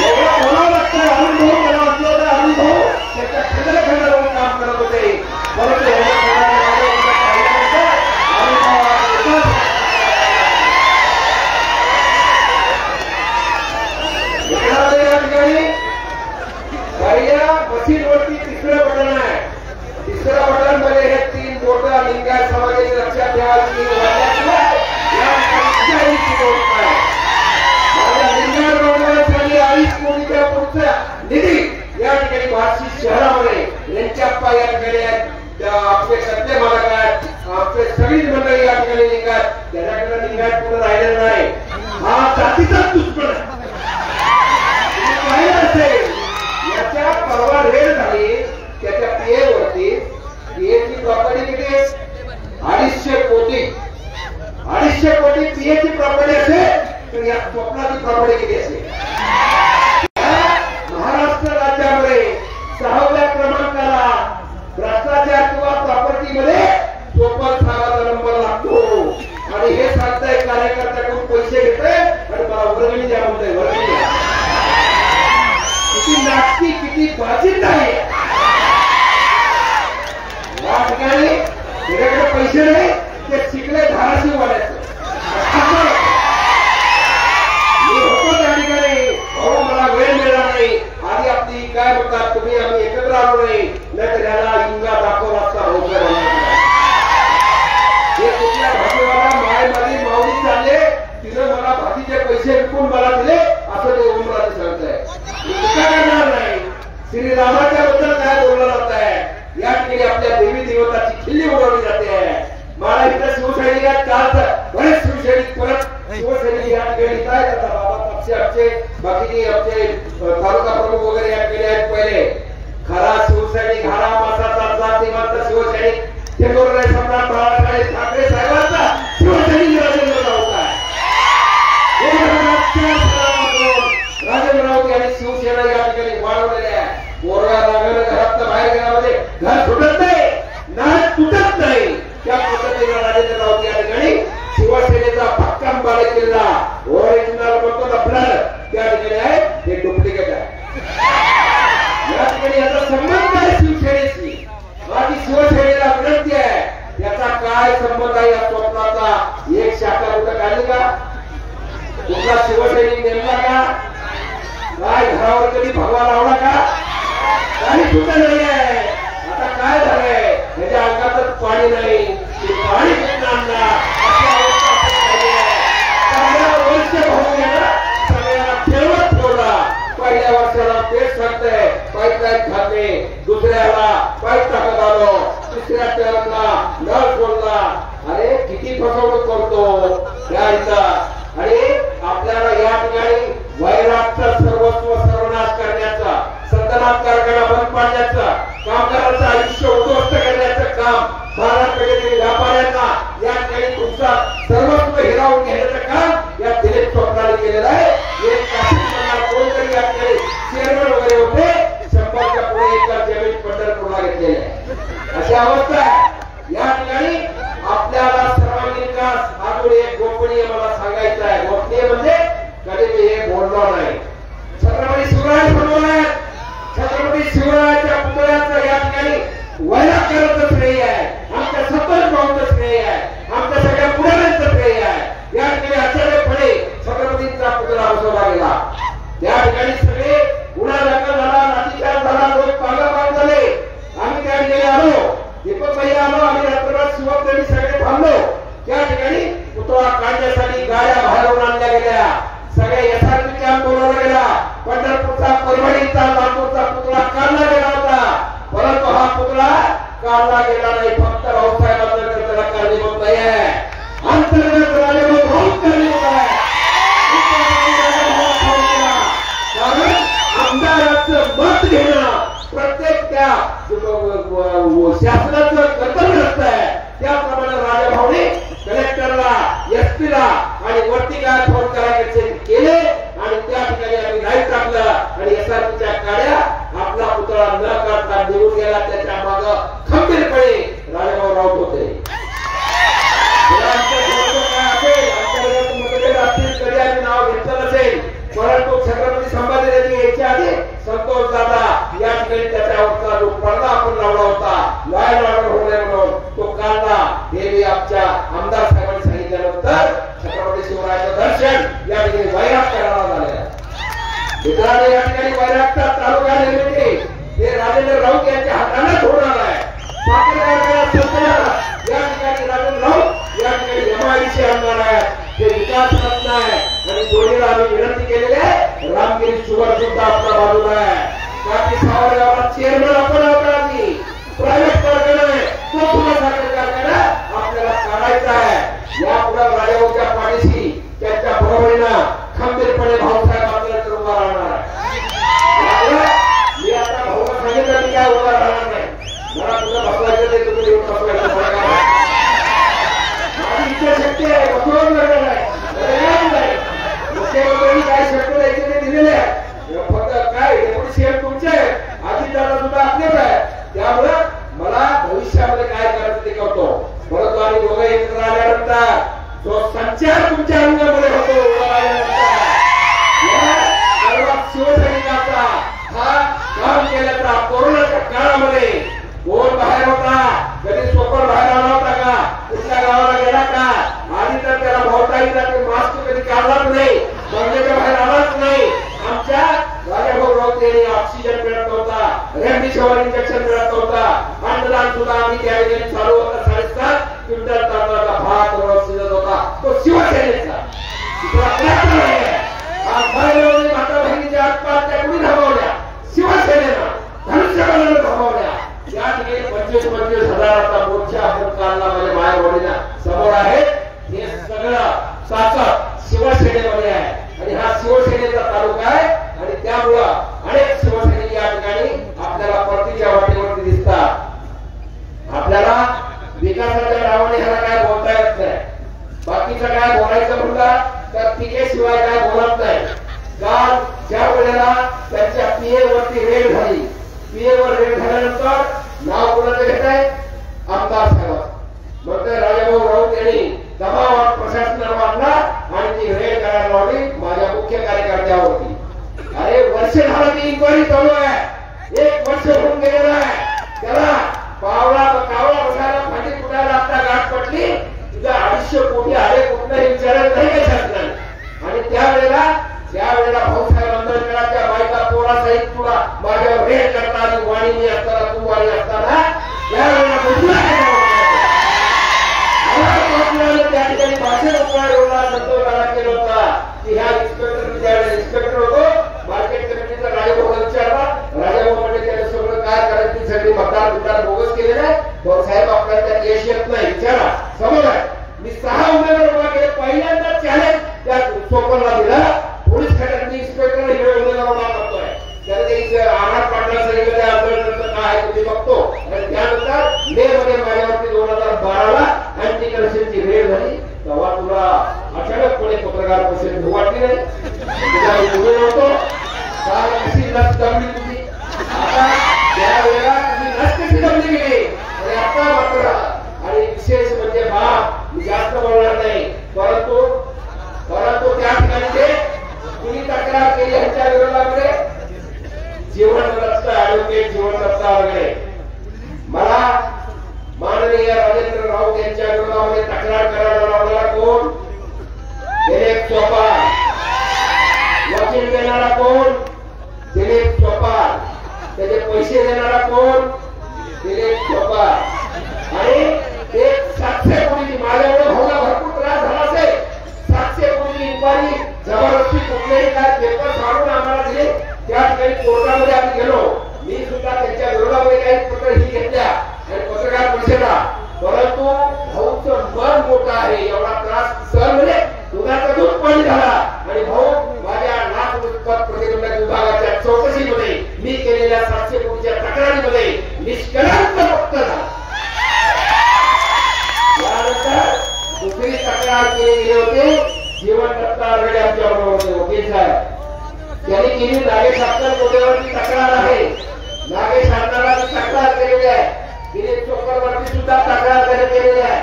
एवढं बोलावं लागतं. अनुभव मला असलेला अनुभव त्याच्या खंडाखंडावर काम करत होते, परंतु या ठिकाणी पहिल्या मशीनवरती तिसरं बटन आहे. तिसरं बटन मध्ये हे 3 बोट लिंगायत समाजाची लक्षात ठेवायची. माझ्या लिंगायत रोडमध्ये 2.5 कोटीच्या पुढचा निधी या ठिकाणी बार्शी शहरामध्ये रेंचाप्पा या ठिकाणी आपले सत्य मालक आहेत. आपले सगळी मंडळी या ठिकाणी लिंगायत, त्याच्याकडे लिंगायत पुढे राहिलेलं नाही. हा जातीचाच दुष्पण आहे. पाहिलं असेल याच्या परवा रेड झाली, त्याच्या पीए वरती. पीएची प्रॉपर्टी किती? 250 कोटी. 250 कोटी पीएची प्रॉपर्टी असेल तर या स्वप्नाची प्रॉपर्टी किती असेल? महाराष्ट्र राज्यामध्ये 6व्या क्रमांकाला भ्रष्टाचार किंवा प्रॉपर्टीमध्ये चोपल साहेबाचा नंबर लागतो. आणि हे सांगताय कार्यकर्त्याकडून पैसे घेतोय आणि मला वर्गणी द्या म्हणतोय. वर्गणी द्या. किती नाटकी, किती बाजिंद आहे. या ठिकाणी त्याच्याकडे पैसे नाही, ते शिकले धाराशिव वाल्याचं. मी होतो त्या ठिकाणी, भाऊ मला वेळ मिळाला नाही. आधी आपली काय म्हणतात तुम्ही, आम्ही एकत्र आलो नाही, नाहीतर याला इंगा दाखवला असता. हे कुठल्या भाजीवाला मायमाली माऊली चालले, तिनं मला भाजीचे पैसे विकून मला दिले असं ते उमराने सांगताय. टीका करणार नाही. श्रीरामाच्या बद्दल काय बोललं जात आहे? या ठिकाणी आपल्या देवी देवताची खिल्ली उडवली जाते. मला इथं शिवसैनिक आहेत, काल बरेच शिवसैनिक परत शिवसैनिक या ठिकाणी काय करतात बाबा, पक्षाचे बाकीचे आमचे तालुका प्रमुख वगैरे या ठिकाणी आहेत. पहिले खरा शिवसैनिक, हारा मासाचा जातीमानचा शिवसैनिक चेंबूरराय सम्राट बाळासाहेब ठाकरे साहेबांचा शिवसैनिक राजेंद्र राऊत आहे. राजेंद्र राऊत यांनी शिवसेना या ठिकाणी वाढवलेल्या आहे. पोरगा लागलं घरात बाहेर घरामध्ये घर सुटत नाही, नाळ तुटत नाही. त्या पद्धतीने राजेंद्र राऊत या ठिकाणी शिवसेनेचा भक्कम बालेकिल्ला ओरिजिनल म्हणतो ना ब्लड त्या ठिकाणी आहे, हे डुप्लिकेट आहे. या ठिकाणी याचा संबंध आहे शिवसेनेशी. माझी शिवसेनेला विनंती आहे, याचा काय संबंध आहे या स्वप्नाचा? एक शाखा कुठं काढली का? कुठला शिवसैनिक नेमला का? काय घरावर कधी भगवा लावला का? काही सुद्धा नाही आहे. आता काय झालंय, त्याच्या अंगातच पाणी नाही, पाणी कुठून आणला? वर्ष भाऊ गेला, सगळ्यांना ठेवत ठेवला. पहिल्या वर्षाला तेच सांगतंय पाईपलाईन खाते, दुसऱ्याला पाईप टाकत आलो, तिसऱ्या टर्मला नळ सोडला. अरे किती फसवणूक करतो त्या इथं. आणि आपल्याला या ठिकाणी वैरागचं सर्वस्व सर्वनाश करण्याचा, संतनाथ कारखाना बंद पाडण्याचा, कामगारांचं आयुष्य उद्ध्वस्त करण्याचं काम महाराष्ट्रातील व्यापाऱ्यांना या ठिकाणी तुमचा सर्वस्व हिरावून घेण्याचं काम या दिलीप चोपडाने केलेलं आहे. बनला नाही. छत्रपती शिवराय बनवलाय. छत्रपती शिवरायाच्या पुतळ्याचं या ठिकाणी वैराग करण्याचं श्रेय आहे, आमच्या सतत भाऊचं श्रेय आहे, आमच्या सगळ्या पुढाऱ्यांचं श्रेय आहे. या ठिकाणी आचार्यपणे छत्रपतींचा पुतळा बसवला गेला. त्या ठिकाणी सगळे गुन्हा दाखल झाला, लाठीचार्ज झाला, लोक पांगापांग झाले. आम्ही त्या ठिकाणी आलो, दीपक भाई आलो, आम्ही रात्रभर शिवप्रेमी सगळे थांबलो. त्या ठिकाणी पुतळा काढण्यासाठी गाड्या बाहेरून आणल्या गेल्या, सगळे एसआरपी कॅम्प बोलवला गेला. पंढरपूरचा, परभणीचा, लातूरचा पुतळा काढला गेला होता, परंतु हा पुतळा काढला गेला नाही. फक्त भाऊसाहेबांचा त्याला कारणीभूत नाही आहे, अंतर्गत राजेभाऊ भाऊच कारणीभूत आहे. कारण आमदाराचं मत घेणं प्रत्येक त्या शासनाचं कर्तव्य असतं. त्याप्रमाणे राजाभाऊने कलेक्टरला, एसपीला आणि वरती काय फोन करायचे केले आणि त्या ठिकाणी आम्ही लाईव्ह टाकलं आणि एसआरपीच्या गाड्या आपला पुतळा न करता निघून गेला. त्याच्या माग खंबीरपणे राजाभाऊ राऊत होते. कधी आम्ही नाव घेतलं नसेल, परंतु छत्रपती संभाजीराजे यायच्या आधी संतोष दादा या ठिकाणी त्याच्यावरचा जो पडदा आपण लावला होता, लॉयल ऑर्डर होणे म्हणून, तो काढला. हे मी आमच्या आमदार साहेबांनी सांगितल्यानंतर छत्रपती शिवरायाचं दर्शन या ठिकाणी वैराग करायला झाले. मित्रांनो, या ठिकाणी वैरागचा तालुका निर्मिती हे राजेंद्र राऊत यांच्या हातानेच होणार आहे. साखर कारखाना संचालक या ठिकाणी राजेंद्र राऊत या ठिकाणी एमआयडीसी आणणार आहे. ते विकास रत्न आहे आणि जोडीला आम्ही विनंती केलेली आहे, रामगिरी शुगर सुद्धा आपल्या बाजूला आहे. बाकी सावरगावला चेअरमन आपण होता, प्रायव्हेट कारखाना आहे, तो सुद्धा साखर कारखाना आपल्याला काढायचा आहे. यापुढे राजाभाऊच्या पाठीशी त्यांच्या बरोबरीनं खंबीरपणे भाऊसाहेब आपल्याला उभा राहणार आहे. मी आता भाऊला सांगितलं मी काय उभा राहणार नाही, मला तुझं बसवायचं ते तुम्ही येऊन बसवायचं. माझी इच्छा शक्ती आहे, बसवून लागणार आहे. मुख्यमंत्र्यांनी काय शक्य द्यायचे ते दिलेले आहे. फक्त काय डेप्युटी सीएम तुमचे आहे, अजितदादा सुद्धा आपलेच आहे. त्यामुळे मला भविष्यामध्ये काय करायचं ते करतो. परंतु आम्ही दोघं एकत्र आल्यानंतर जो संचार तुमच्या अंगामध्ये होतो, शिवसैनिकाचा हा काम केल्याचा कोरोनाच्या काळामध्ये कोण बाहेर होता, कधी सोपन बाहेर आला होता का, कुठल्या गावाला गेला का, आधी तर त्याला भावताईला ते मास्क कधी काढलाच नाही, बंगल्याच्या बाहेर आलाच नाही. आमच्या राजाभाऊ राऊत यांनी ऑक्सिजन मिळत नव्हता, रेमडेसिवीर इंजेक्शन मिळत नव्हता, अन्नदान सुद्धा आम्ही त्या ठिकाणी चालू होता. 7.5 क्विंटल तांदळाचा भात शिजत होता, तो शिवसेनेचा. माता बहिणीच्या आत्महत्या कुणी थांबवल्या? शिवसेनेनं, धनुष्यबाणानं थांबवल्या. या ठिकाणी 25,000 मोर्चा आपण काढला. माझ्या मायावडीला समोर आहे, हे सगळं ताकद शिवसेनेमध्ये आहे आणि हा शिवसेनेचा तालुका आहे. आणि त्यामुळं अनेक शिवसैनिक या ठिकाणी आपल्याला परतीच्या वाटेवरती दिसतात. आपल्याला विकासाच्या नावाने ह्याला काय बोलता येत नाही. बाकीचं काय बोलायचं म्हणलं तर पिकेशिवाय काय बोलत नाही. काल ज्या वेळेला त्यांच्या पीए वरती रेड झाली, पीए वर रेड झाल्यानंतर नाव कोणाचं घेत आहे? आमदार साहेब म्हणते राजाभाऊ राऊत यांनी दबाव प्रशासनावर आणला आणि ती रेड करायला लावली माझ्या मुख्य कार्यकर्त्यावरती. अरे वर्ष झालं ती इन्क्वायरी चालू आहे, 1 वर्ष होऊन गेलेलं आहे. त्याला कावळा बसायला फाटी फुटायला आता गाठ पडली. तुझं 250 कोटी आले कुठलाही विचारत नाही काही शासनाने. आणि त्यावेळेला भाऊसाहेब आंबेडकरांच्या बायका पोरासहित तुला माझ्यावर रेड करता आणि वाणीनी असताना तू वाणी असताना त्यावेळेला त्या ठिकाणी भाषण संतोषाला केलं होता की ह्या इन्स्पेक्टर त्यावेळेला इन्स्पेक्टर होतो मार्केट कमिटीचा राजाभाऊला विचारला. राजाभाऊ म्हणजे त्याचं सगळं काय करायचं सगळी मतदार बोगस केलेलं आहे. भाऊसाहेब आपल्याला त्यात यश येत नाही, विचारा समोर आहे. मी 6 उमेदवार उभा केले, पहिल्यांदा चॅलेंज त्या सोपनला दिला. पोलीस खात्यात इन्स्पेक्टर हे उमेदवार उभा करतोय, त्याला ते आघात पाटला सांगितलं त्या आंदोलनाचं काय आहे ते बघतो. आणि त्यानंतर मे मध्ये माझ्यावरती 2012ला अँटी करप्शनची रेड झाली. तेव्हा तुला अचानकपणे पत्रकार परिषद वाटली नाही, होतो कशी लस जमली तुझी. आता त्यावेळेला तुम्ही लस कशी जमली गेली आणि आता मात्र. आणि विशेष म्हणजे मी जास्त बोलणार नाही, परंतु त्या ठिकाणी ते कुणी तक्रार केली यांच्या विरोधामध्ये जीवनदत्त ऍडव्होकेट जीवनदत्त वगैरे मला माननीय राजेंद्र राऊत यांच्या विरोधामध्ये तक्रार करायला लावणारा कोण? दिलीप चोपाल. वकील देणारा कोण? दिलीप चोपाल. त्याचे पैसे देणारा कोण? दिलीप चोपाल. आणि ते 700 कोटीची माझ्यामुळे भाऊला भरपूर त्रास झाला असेल. 700 कोटीची इन्क्वायरी जबरदस्ती कुठलेही काय पेपर काढून आम्हाला दिले. त्या ठिकाणी कोर्टामध्ये आम्ही गेलो. मी सुद्धा त्यांच्या विरोधामध्ये काही पत्र ही घेतल्या आणि पत्रकार परिषदा. परंतु भाऊचं मन मोठं आहे. एवढा त्रास सहन म्हणजे दुधाचा दूध पाणी झाला. आणि भाऊ माझ्या लाचलुचपत प्रतिबंधक विभागाच्या चौकशीमध्ये मी केलेल्या 700 कोटीच्या तक्रारीमध्ये निष्कलंक मुक्त झाला. यानंतर दुसरी तक्रार केली गेली होती. जीवनदत्त आरगडे आमच्या बरोबर होते वकील साहेब. त्यांनी केली नागेश अक्कल कोटेवरची तक्रार आहे. नागेश अण्णाला तक्रार केलेली आहे. दिलीप चोपडवरती सुद्धा तक्रार केलेली आहे.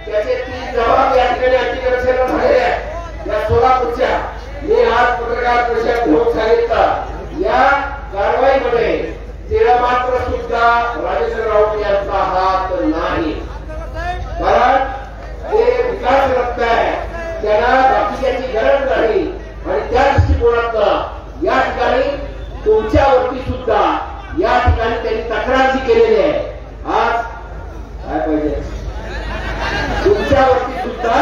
त्याचे 3 जबाब या ठिकाणी अंतिकरक्षेला झालेले आहेत. या सोलापूरच्या मी आज पत्रकार परिषद घेऊन सांगितलं या कारवाईमध्ये तिला मात्र सुद्धा राजेंद्र राऊत यांचा हात नाही. कारण ते विकास रक्त आहे. त्यांना बाकीच्याची गरज नाही. आणि त्या दृष्टिकोनातून या ठिकाणी तुमच्यावरती सुद्धा या ठिकाणी त्यांनी तक्रार जी केलेली आहे. आज काय पाहिजे तुमच्यावरती सुद्धा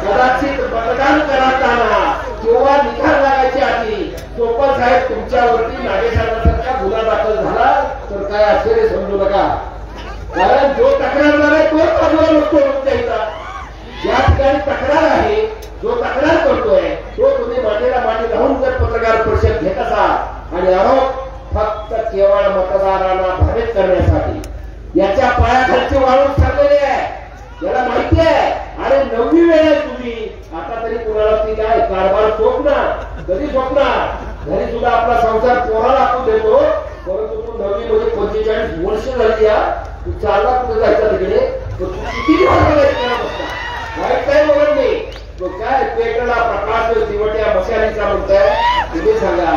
कदाचित मतदान करताना किंवा निकाल लागायच्या आधी चोपल साहेब तुमच्यावरती नागेशांसारखा गुन्हा दाखल झाला तर काय आश्चर्य समजू नका. कारण जो तक्रारदार आहे तो बाजूला नसतो तुमच्या इथं. या ठिकाणी तक्रार आहे. जो तक्रार करतोय तो तुम्ही मांडीला मांडी लावून जर पत्रकार परिषद घेत असाल आणि आरोप फक्त केवळ मतदारांना भ्रमित करण्यासाठी याच्या पायाखालची वाळून ठरलेली आहे. याला माहिती आहे. अरे 9वी वेळ आहे तुम्ही. आता तरी कोणाला ती काय कारभार सोपणार कधी सोपणार. घरी सुद्धा आपला संसार पोराला आपण देतो. परंतु तू 9वी मध्ये 45 वर्ष झाली या. तू चालला कुठे जायचा तिकडे किती वाईट काय बघत नाही. तो काय पेटला प्रकाश दिवट्या मशालीचा म्हणताय तुम्ही सांगा.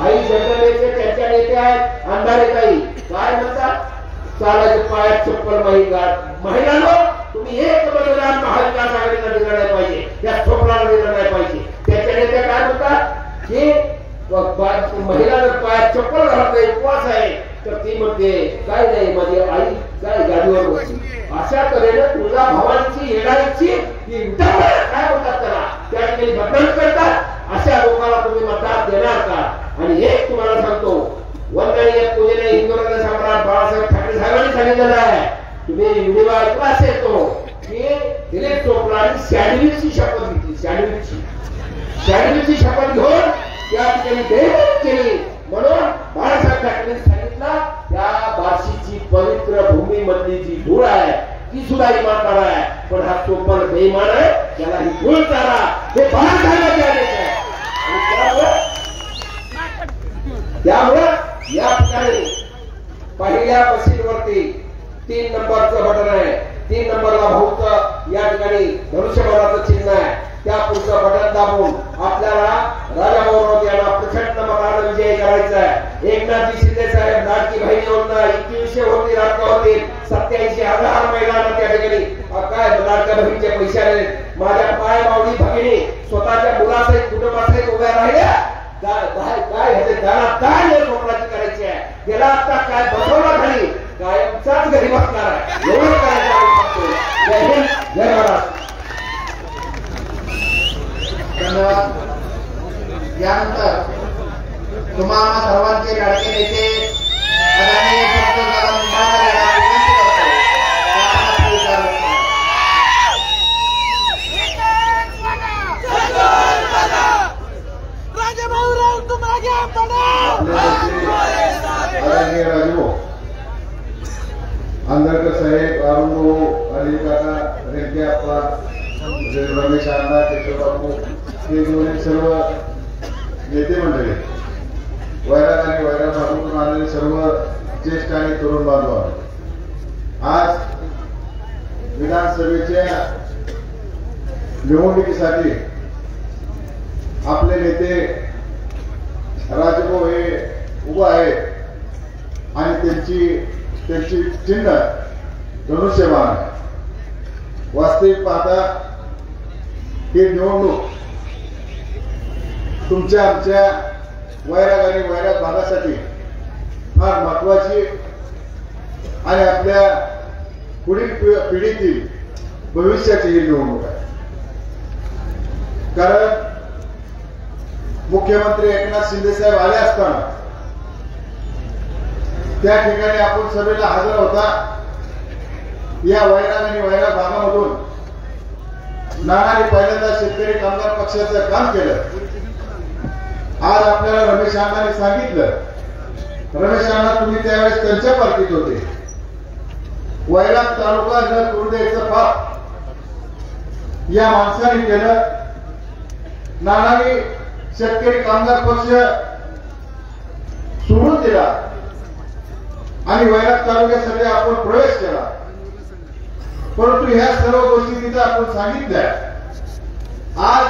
आई जनतेचे त्यांच्या नेत्या आहेत अंधारे काही काय म्हणतात चालायचे पायात चप्पल महिलांनो तुम्ही एक मतदान महाविकास आघाडीला दिलं नाही पाहिजे. त्या चोपडाला दिलं नाही पाहिजे. त्याच्या नेत्या काय म्हणतात की महिला जर पायात चप्पल घालत नाही उपवास आहे तर ती म्हणते काय नाही माझी आई काय गाडीवर बसली. अशा तऱ्हेनं तुझ्या भावांची येणारीची काय म्हणतात त्याला त्या ठिकाणी मतदान करतात. अशा लोकांना तुम्ही मतदान देणार का. आणि एक तुम्हाला सांगतो वंदनीय पूजनीय हिंदुराज सम्राट बाळासाहेब ठाकरे साहेबांनी सांगितलेलं आहे. तुम्ही व्हिडिओ ऐकला असेल तो की दिलीप चोपडांनी सँडविचची शपथ घेतली. सँडविचची शपथ घेऊन त्या ठिकाणी देवत केली. म्हणून बाळासाहेब ठाकरेंनी सांगितलं त्या बार्शीची पवित्र भूमी मधली जी धूळ आहे ती सुद्धा इमानदार आहे. पण हा चोपड बेईमान आहे. त्याला ही धूळ चारा हे बाळासाहेबांचे आदेश आहे. त्यामुळे या ठिकाणी पहिल्या मशीनवरती 3 नंबरचं बटन आहे. 3 नंबरला भाऊचं या ठिकाणी धनुष्यबाणाचं चिन्ह आहे. त्या पुढचं बटन दाबून आपल्याला राजाभाऊ राऊत यांना प्रचंड मताने विजय करायचा आहे. एकनाथजी शिंदे साहेब लाडकी बहीण योजना 2100 होती लाडका होती 87,000 महिलांना त्या ठिकाणी काय लाडक्या बहिणीचे पैसे आले. माझ्या पाय मावळी भगिनी स्वतःच्या मुलासहित कुटुंबासहित उभ्या राहिल्या. काय ह्याचे दाना कोकणाची करायची आहे. गेला आता काय बसवला खाली कायमचाच घरी बसणार आहे. एवढं करायचं. जय हिंद जय महाराष्ट्र. धन्यवाद. यानंतर तुम्हाला सर्वांचे लाडके नेते आदरणीय संतोषदादा निंबाळकर यांना विनंती करतो. राजेभाऊ राऊत तुम आगे बढ़ो. आदरणीय राजू आंदरकर साहेब अरुण अली काका रेड्डी अप्पा रमेश अण्णा केशवबाबू हे दोन्ही सर्व नेते मंडळी वैराग आणि वैराग भागातून आलेले सर्व ज्येष्ठ आणि तरुण बांधव आज विधानसभेच्या निवडणुकीसाठी आपले नेते उभं आहेत आणि त्यांची चिन्ह धनुष्यबाण आहे. वास्तविक पाहता ही निवडणूक तुमच्या आमच्या वैराग आणि वैराग भागासाठी फार महत्वाची आणि आपल्या पुढील पिढीतील भविष्याची ही निवडणूक आहे. कारण मुख्यमंत्री एकनाथ शिंदे साहेब आले असताना त्या ठिकाणी आपण सभेला हजर होता. या वैराग आणि वैराग भागामधून नानांनी पहिल्यांदा शेतकरी कामगार पक्षाचं काम केलं. आज आपल्याला रमेश अण्णांनी सांगितलं, रमेश अण्णा तुम्ही त्यावेळेस त्यांच्या पार्टीत होते. वैराग तालुका न करू द्यायचं पाप या माणसाने केलं. नानांनी शेतकरी कामगार पक्ष सोडून दिला आणि वैराग तालुक्यासाठी आपण प्रवेश केला. परंतु ह्या सर्व गोष्टी तिथं आपण सांगितल्या. आज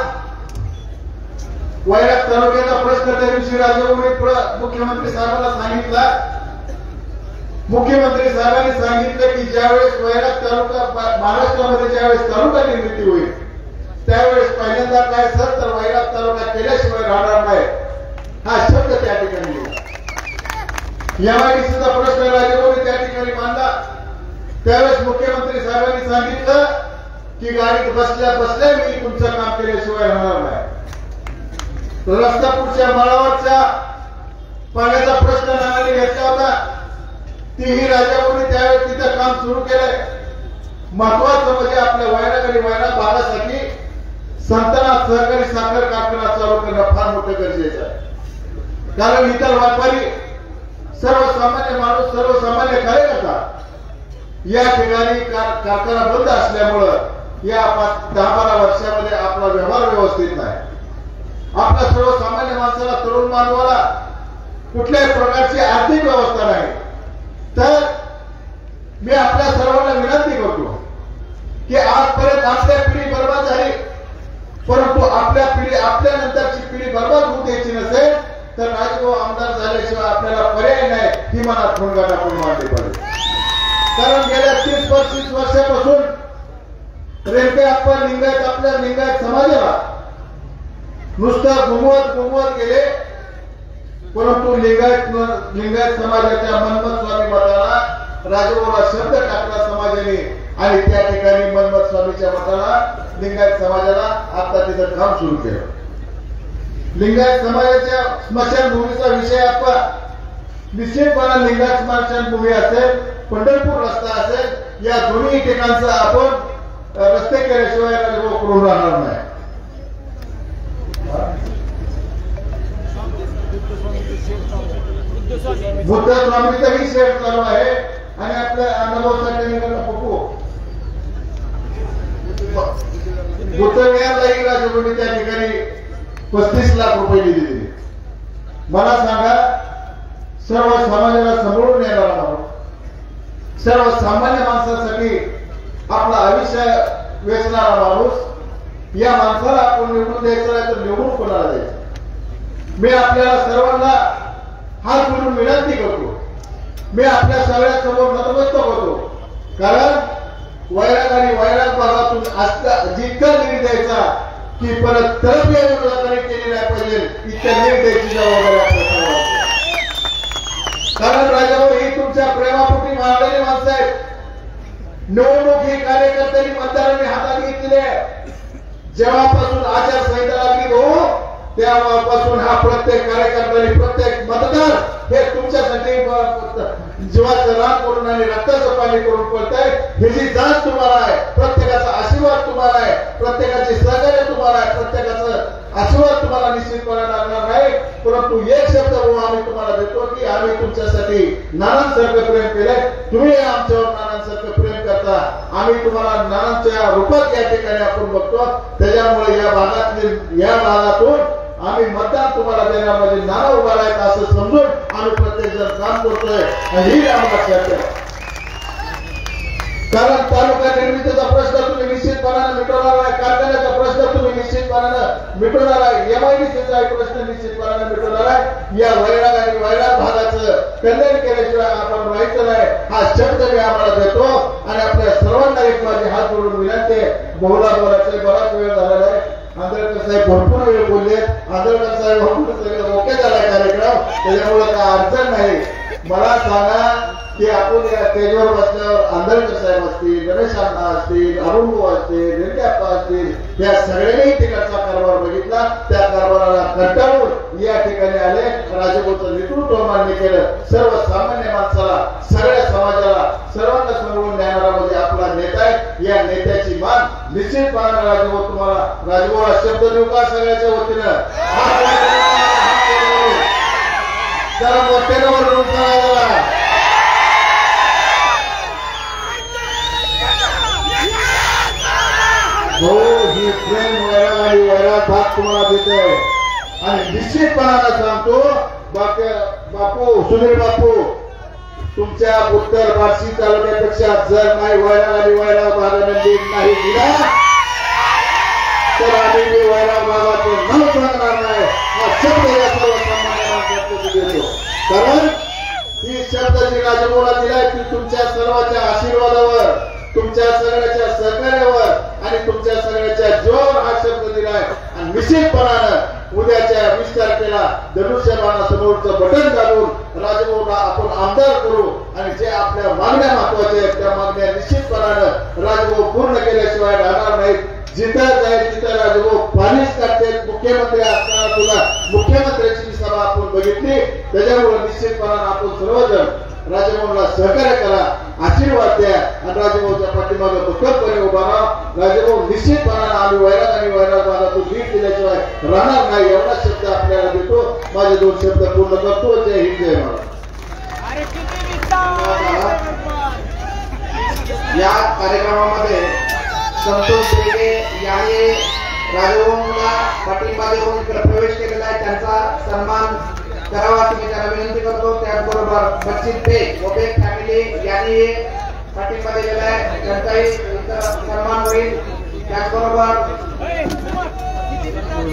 वैराग तालुक्याचा प्रश्न त्या दिवशी राजभवनी मुख्यमंत्री साहेबांना सांगितला. मुख्यमंत्री साहेबांनी सांगितलं की ज्यावेळेस वैराग तालुका महाराष्ट्रामध्ये ज्यावेळेस तालुका निर्मिती होईल त्यावेळेस पहिल्यांदा काय सर तर वैराग तालुका केल्याशिवाय राहणार नाही हा शब्द त्या ठिकाणी लिहिला. एमआयडीसीचा प्रश्न राजभवनी त्या ठिकाणी मांडला. त्यावेळेस मुख्यमंत्री साहेबांनी सांगितलं की गाडीत बसल्या बसल्या मी तुमचं काम केल्याशिवाय राहणार नाही. रस्तापूरच्या माळावरच्या पाण्याचा प्रश्न नानांनी घेतला होता. तीही राजाभाऊंनी त्यावेळेस तिथं काम सुरू केलंय. महत्वाचं म्हणजे आपल्या वैराग आणि वैराग भागासाठी संतनाथ सहकारी साखर कारखाना चालू करणं फार मोठं गरजेचं आहे. कारण इतर व्यापारी सर्वसामान्य माणूस सर्वसामान्य कार्यकर्ता या ठिकाणी कारखाना बंद असल्यामुळं या 10-12 वर्षामध्ये आपला व्यवहार व्यवस्थित नाही. आपल्या सर्वसामान्य माणसाला तरुण मानवाला कुठल्याही प्रकारची आर्थिक व्यवस्था नाही. तर मी आपल्या सर्वांना विनंती करतो की आजपर्यंत आपल्या पिढी बर्बाद झाली, परंतु आपल्या नंतरची पिढी बर्बाद होऊ द्यायची नसेल तर राजभाऊ आमदार झाल्याशिवाय आपल्याला पर्याय नाही ही मनात ठोंगा टाकून मांडली पाहिजे. कारण गेल्या 30-35 वर्षापासून रेल्वे आपण लिंगायत आपल्या लिंगायत समाजाला नुसतं घुमवत गेले, परंतु लिंगायत समाजाच्या मनमत स्वामी मताला राजभाऊला शब्द टाकला समाजाने आणि त्या ठिकाणी मनमत स्वामीच्या मताला लिंगायत समाजाला आता तिथं काम सुरू केलं. लिंगायत समाजाच्या स्मशानभूमीचा विषय आपण निश्चितपणे लिंगायत स्मशानभूमी असेल, पंढरपूर रस्ता असेल, या दोन्ही ठिकाणचा आपण रस्ते केल्याशिवाय राजभाऊ करून राहणार नाही. बुद्ध स्वामीचाही शेअर चालू आहे आणि आपल्या अनुभव पप्पू बुद्धविहारलाही राजभवनी त्या ठिकाणी 35 लाख रुपये दिले. मला सांगा, सर्व समाजाला समोरून येणारा माणूस, सर्वसामान्य माणसासाठी आपलं आयुष्य वेचणारा माणूस, या माणसाला आपण निवडून द्यायचं नाही तर निवडून कोणाला द्यायचं. मी आपल्याला सर्वांना हात जोडून विनंती करतो, मी आपल्या सगळ्यांसमोर नतमस्तक होतो. कारण वैराग आणि वैराग भागातून जितका नीट द्यायचा की परत तरफ या विरोधाकडे केली नाही पाहिजे इतक्या नीट द्यायची जबाबदारी आपल्याला. कारण राजाभाऊ ही तुमच्या प्रेमापोटी मारलेली माणसं आहेत. निवडणूक ही कार्यकर्त्यांनी मतदारांनी हातात घेतलेली आहे. जेव्हापासून आचारसंहिता लागली भाऊ तेव्हापासून हा प्रत्येक कार्यकर्त्यांनी प्रत्येक मतदार हे तुमच्यासाठी जीवाचं रान करून आणि रक्ताचं पाणी करून पडतंय. ह्याची जाण तुम्हाला आहे, प्रत्येकाचा आशीर्वाद तुम्हाला आहे, प्रत्येकाची सहकार्य तुम्हाला आहे, प्रत्येकाचा आशीर्वाद तुम्हाला निश्चितपणे लागणार नाही. परंतु एक शब्द आम्ही तुम्हाला देतो की आम्ही तुमच्यासाठी नानांसारखं प्रेम केलंय, तुम्ही आमच्यावर नानांसारखं प्रेम करता. आम्ही तुम्हाला नानांच्या रूपात या ठिकाणी आपण बघतो. त्याच्यामुळे या भागातून आम्ही मतदान तुम्हाला देणार म्हणजे नाना उभा राहायचं असं समजून आम्ही प्रत्येक जण काम करतोय. ही आम्हाला लक्षात ठेवा. कारण तालुका निर्मितीचा प्रश्न तुम्ही निश्चितपणाने मिटवणार आहे, कारखान्याचा प्रश्न तुम्ही निश्चितपणाने मिटवणार आहे, एमआयडीसीचा प्रश्न निश्चितपणाने मिटवणार आहे. या वैराग आणि वैराग भागात कल्याण केल्याशिवाय आपण राहायचं नाही हा शब्द मी आम्हाला देतो आणि आपल्या सर्वांना एक माझी हात जोडून विनंती बोलायचे बराच वेळ झालेला आहे. आंधळकर साहेब भरपूर वेळ बोलले. आंधळकर साहेब भरपूर ओके झाला कार्यक्रम, त्याच्यामुळे काय अडचण नाही. मला सांगा की आपण या स्टेजवर बसल्यावर आंधळकर साहेब असतील, गणेश अण्णा असतील, अरुण भाऊ असतील, रेड्डी अप्पा असतील, या सगळ्यांनी ठिकाणचा कारभार बघितला. त्या कारभाराला कंटाळून या ठिकाणी आले. राजभाऊचं नेतृत्व मान्य केलं. सर्वसामान्य माणसाला, सगळ्या समाजाला, सर्वांना समजून देणारा म्हणजे आपला नेता आहे. या नेत्याची मान निश्चितपणे राजभाऊ तुम्हाला राजभाऊला शब्द देऊ का सगळ्याच्या वतीनं? जरा मोठ्यानं वरून सांगा. हो, ही प्रेम आणि वैराग भाग तुम्हाला देते आणि निश्चितपणानं सांगतो बापू सुनील बापू, तुमच्या उत्तर बार्शी तालुक्यापेक्षा जर नाही वैराग आणि वैराग भागाने लीड नाही दिला तर आम्ही वैराग भागाचे न सांगणार नाही हा शब्द या सर्वसामान्य माणसाला देतो. कारण ही शब्द जी राजभाऊला दिलाय ती तुमच्या सर्वांच्या आशीर्वादावर, तुमच्या सगळ्याच्या सहकार्यावर आणि तुमच्या सगळ्याच्या जोर हा शब्द दिलाय. आणि निश्चितपणानं उद्याच्या 20 तारखेला धनुष्यबाणासमोरचं बटन दाबून राजभाऊला आपण आमदार करू आणि जे आपल्या मागण्या महत्वाच्या आहेत त्या मागण्या निश्चितपणानं राजभाऊ पूर्ण केल्याशिवाय राहणार नाहीत. जिथं जाईल तिथं राजभाऊ पाणीच काढते. मुख्यमंत्री असताना सुद्धा मुख्यमंत्र्यांची सभा आपण बघितली. त्याच्यामुळे निश्चितपणानं आपण सर्वजण राजभाऊला सहकार्य करा, आशीर्वाद द्या आणि राजभाऊच्या पाठीमागे भक्कमपणे उभा राहा. राजभाऊ निश्चितपणानं आम्ही वैराग आणि वैराग भागातून लीड दिल्याशिवाय राहणार नाही एवढा शब्द आपल्याला देतो. माझे 2 शब्द पूर्ण करतो. जय हिंद, जय महाराज. या कार्यक्रमामध्ये संतोष बेगे यांनी राजभाऊला पाठिंबा देऊन प्रवेश केलेला आहे. त्यांचा सन्मान करावा अशी मी त्यांना विनंती करतो. त्याचबरोबर बच्चित बेग व बेग फॅमिली यांनी पाठिंबा दिलेला आहे. त्यांचाही सन्मान होईल. त्याचबरोबर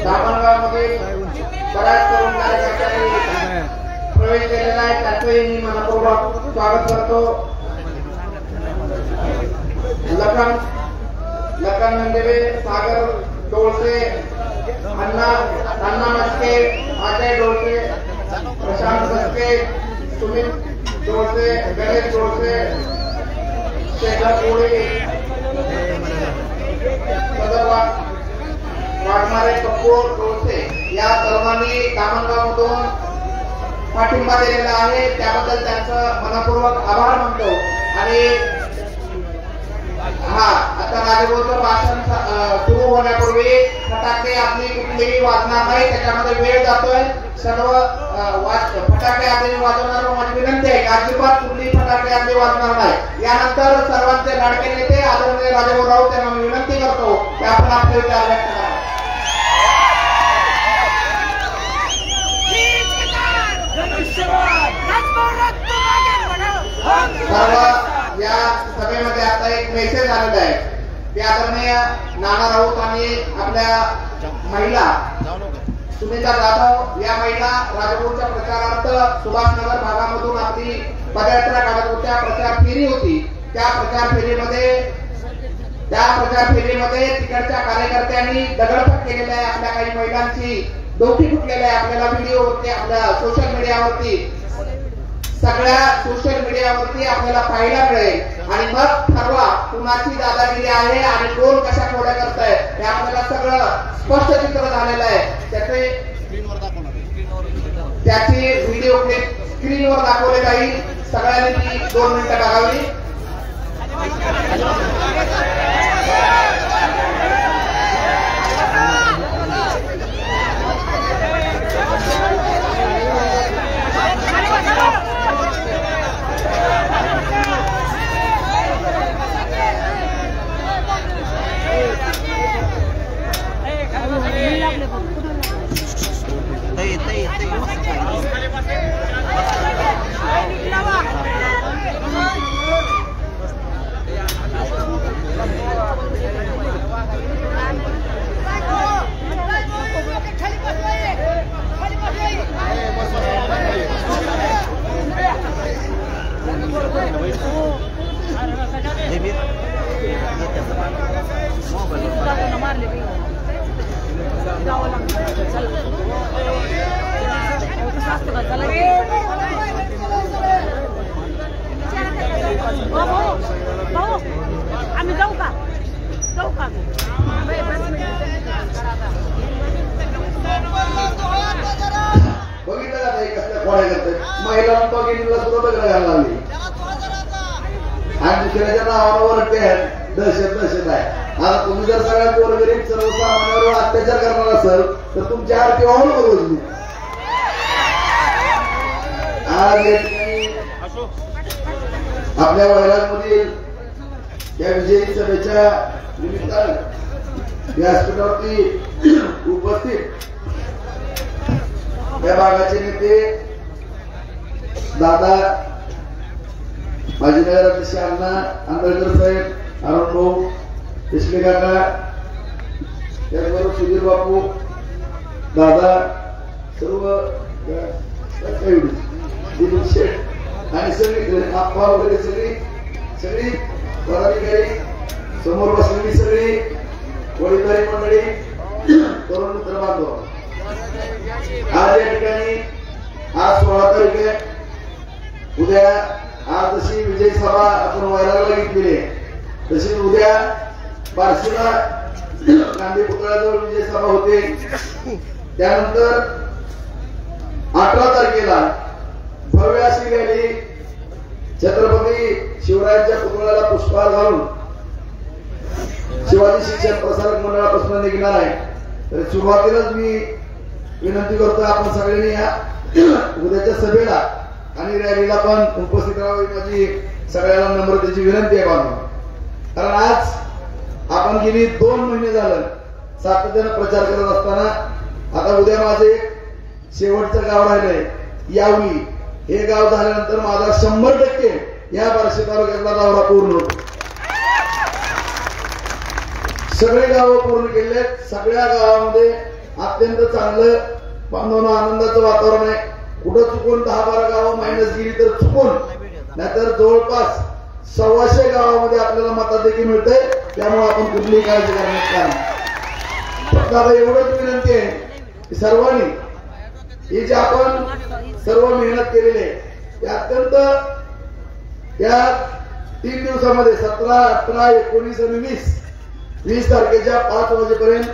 दामणगावमध्ये बऱ्याच तरुण कार्यकर्त्यांनी प्रवेश केलेला आहे. त्यांचंही मी मनपूर्वक स्वागत करतो. लखन नंदेवे, सागर डोळसे, अण्णा मस्के, अजय डोळसे, प्रशांत मस्के, सुमित डोळसे, गणेश डोळसे, शेखर कोळी, वाघमारे, कपूर डोळसे या सर्वांनी दामणगावमधून पाठिंबा दिलेला आहे. त्याबद्दल त्यांचं मनपूर्वक आभार मानतो. आणि आता राजभाऊचं भाषण सुरू होण्यापूर्वी फटाके आपली कुठलीही वाजणार नाही. त्याच्यामध्ये वेळ जातोय. सर्व फटाके आपली वाजवणार माझी विनंती आहे. अजिबात कुठलीही फटाके आपली वाजणार नाही. यानंतर सर्वांचे लाडके नेते आदरणीय राजभाऊ राऊत यांना मी विनंती करतो की आपण आपले विचार व्यक्त करा. सर्व या सभेमध्ये आता एक मेसेज आलेला आहे की आदरणीय नाना राऊत आणि आपल्या महिला सुनीता जाधव या महिला राजभाऊच्या प्रचारार्थ सुभाषनगर भागामधून आपली पदयात्रा काढत होत्या. प्रचार फेरी होती. त्या प्रचार फेरीमध्ये तिकडच्या कार्यकर्त्यांनी दगडफेक केलेली आहे. आपल्या काही महिलांची डोकी फुटलेली आहे. आपल्याला व्हिडिओवरती, आपल्या सोशल मीडियावरती, सगळ्या सोशल मीडियावरती आपल्याला पाहायला मिळेल. आणि मग ठरवा कुणाची दादागिरी आहे आणि कोण कशा खोड्या करताय हे आपल्याला सगळं स्पष्ट चित्र झालेलं आहे. त्याची व्हिडिओ क्लिप स्क्रीनवर दाखवले जाईल. सगळ्यांनी ती 2 मिनिटं बघावी. आम्ही जाऊ का बघितलं का नाही कसल्या खोड्या करतात महिलांना बघितलं सुद्धा बघायला घालायला लागली आणि दुसऱ्याच्या नावावर वाटते दहशत आहे. आता तुम्ही जर सगळ्या गोरगरीब सर्वसामान्यांवर अत्याचार करणार असाल तर तुमच्या आरती वाहून बघू. आज आपल्या वैरागमधील या विजयी सभेच्या निमित्तानं व्यासपीठावरती उपस्थित या भागाचे नेते दादा माजी नगराध्यक्ष अण्णा आंबेडकर साहेब, अरुण भाऊ देशले काका, त्याचबरोबर सुधीर बापू, दादा, सर्व दिलीप शेठ आणि सगळी आप्पा वगैरे सगळी पदाधिकारी, समोर बसलेली सगळी वडीलधारी मंडळी, तरुण मित्र बांधव, आज या ठिकाणी आज 16 तारीख आहे. उद्या आज जशी विजय सभा आपण वैरागला घेतलेली आहे तशी उद्या बार्शीला गांधी पुतळ्याजवळ विजय सभा होते. त्यानंतर 18 तारखेला भव्य अशी रॅली छत्रपती शिवरायांच्या पुतळ्याला पुष्पहार घालून शिवाजी शिक्षण प्रसारक मंडळापासून निघणार आहे. तर सुरुवातीलाच मी विनंती करतो आपण सगळ्यांनी या उद्याच्या सभेला आणि रॅलीला पण उपस्थित राहावी माझी सगळ्यांना नम्रतेची विनंती आहे बांधव. कारण आज आपण गेली 2 महिने झालं सातत्यानं प्रचार करत असताना आता उद्या माझं एक शेवटचं गाव राहिलंय यावली. हे गाव झाल्यानंतर माझा 100% या बार्शी तालुक्यातला दौरा पूर्ण होतो. सगळे गावं पूर्ण केले. सगळ्या गावामध्ये अत्यंत चांगलं बांधवणं आनंदाचं वातावरण आहे. कुठं चुकून 10-12 गावं मायनस गेली तर चुकून, नाहीतर जवळपास 125 गावामध्ये आपल्याला मताधिक्य मिळतंय. त्यामुळे आपण कुठलीही काळजी करण्यात कारण फक्त आता एवढंच विनंती आहे की सर्वांनी ही जी आपण सर्व मेहनत केलेली आहे ते अत्यंत या 3 दिवसामध्ये 17, 18, 19 आणि 20 तारखेच्या 5 वाजेपर्यंत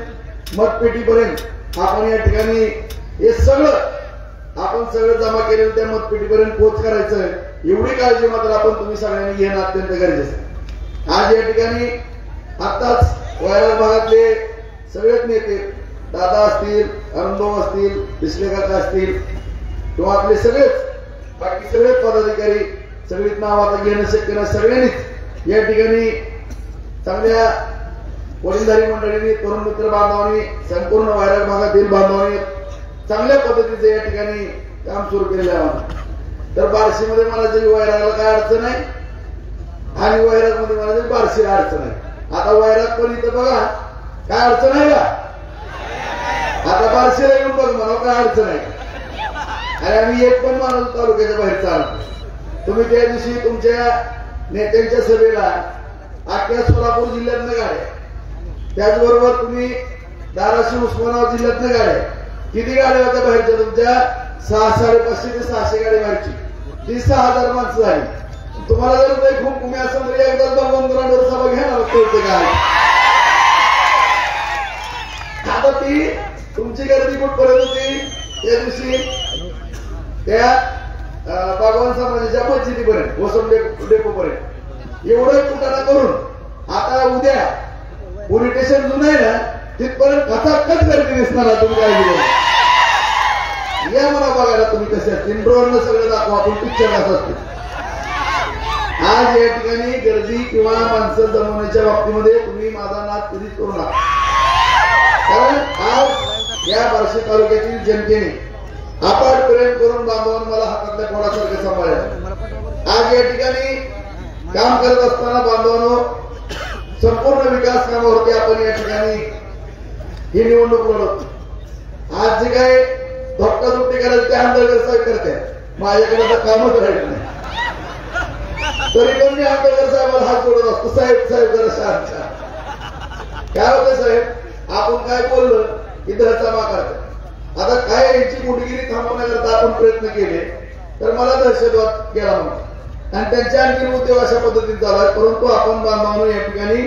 मतपेटीपर्यंत आपण या ठिकाणी हे सगळं जमा केलेलं त्या मतपेटीपर्यंत पोच करायचं. एवढी काळजी मात्र आपण तुम्ही सगळ्यांनी घेणं अत्यंत गरजेचं आहे. आज या ठिकाणी आताच वैराग भागातले सगळेच नेते दादा असतील, अरुणभाऊ असतील, देशले काका असतील किंवा आपले सगळेच बाकी सगळेच पदाधिकारी सगळीच नाव आता घेणं शक्य नाही. सगळ्यांनीच या ठिकाणी चांगल्या वडीलधारी मंडळींनी, तरुण मित्र बांधवांनी, संपूर्ण वैराग भागातील बांधवांनी चांगल्या पद्धतीचं या ठिकाणी काम सुरू केलेलं आहे. तर बार्शीमध्ये मला जरी वैरागला काय अडचण आहे आणि वैरागमध्ये मला जरी बार्शीला अडचण आहे. आता वैराग पण इथं बघा काय अडचण आहे का? आता बार्शीला येऊन बघ मला काय अडचण आहे. आणि आम्ही एक पण माणूस तालुक्याच्या बाहेर चालतो. तुम्ही त्या दिवशी तुमच्या नेत्यांच्या सभेला अख्ख्या सोलापूर जिल्ह्यातनं गाड्या, त्याचबरोबर तुम्ही धाराशिव उस्मानाबाद जिल्ह्यातनं गाड्या, किती गाड्या होत्या बाहेरच्या तुमच्या? 550 ते 600 गाडी बाहेरची. 30,000 माणसं झाली. तुम्हाला जर खूप कमी असेल तरी एकदा भगवंतरांवर सभा घ्या ना कळते काय. आता ती तुमची गर्दी कुठपर्यंत होती त्या दिवशी? त्या भगवान समाजाच्या मस्जिदीपर्यंत, वसम डेपोपर्यंत एवढं कुटाणा करून आता उद्या पोलीस स्टेशन जुनं आहे ना तिथपर्यंत खचाखच गर्दी दिसणार. तुम्ही काय या मला बघायला तुम्ही कसे असतील. ड्रोन सगळं दाखवा आपण पिक्चर कसं असते. आज या ठिकाणी गर्दी किंवा माणसं जमवण्याच्या बाबतीमध्ये तुम्ही माझा नाद कधीच करू नका. कारण आज या बार्शी तालुक्यातील जनतेने अपाट प्रेम करून बांधवांना मला हातातल्या फोडासारखं सांभाळलं. आज या ठिकाणी काम करत असताना बांधवांनो संपूर्ण विकास कामावरती आपण या ठिकाणी ही निवडणूक लढवतो. आज जे काय धोक्काधुक्की करायचं ते आंबेडकर साहेब करते. माझ्याकडे तर कामच राहिलं नाही. तरी पण मी आंबेडकर साहेबांना हात जोडत असतो. साहेब जरा शांत. काय होतं साहेब, आपण काय बोललो की दहचामा करतात. आता काय यांची गुंडगिरी थांबवण्याकरता आपण प्रयत्न केले तर मला दहशतवाद केला म्हणून आणि त्यांच्या आणखी उद्योग अशा पद्धतीने चालू आहे. परंतु आपण बांधवांनो या ठिकाणी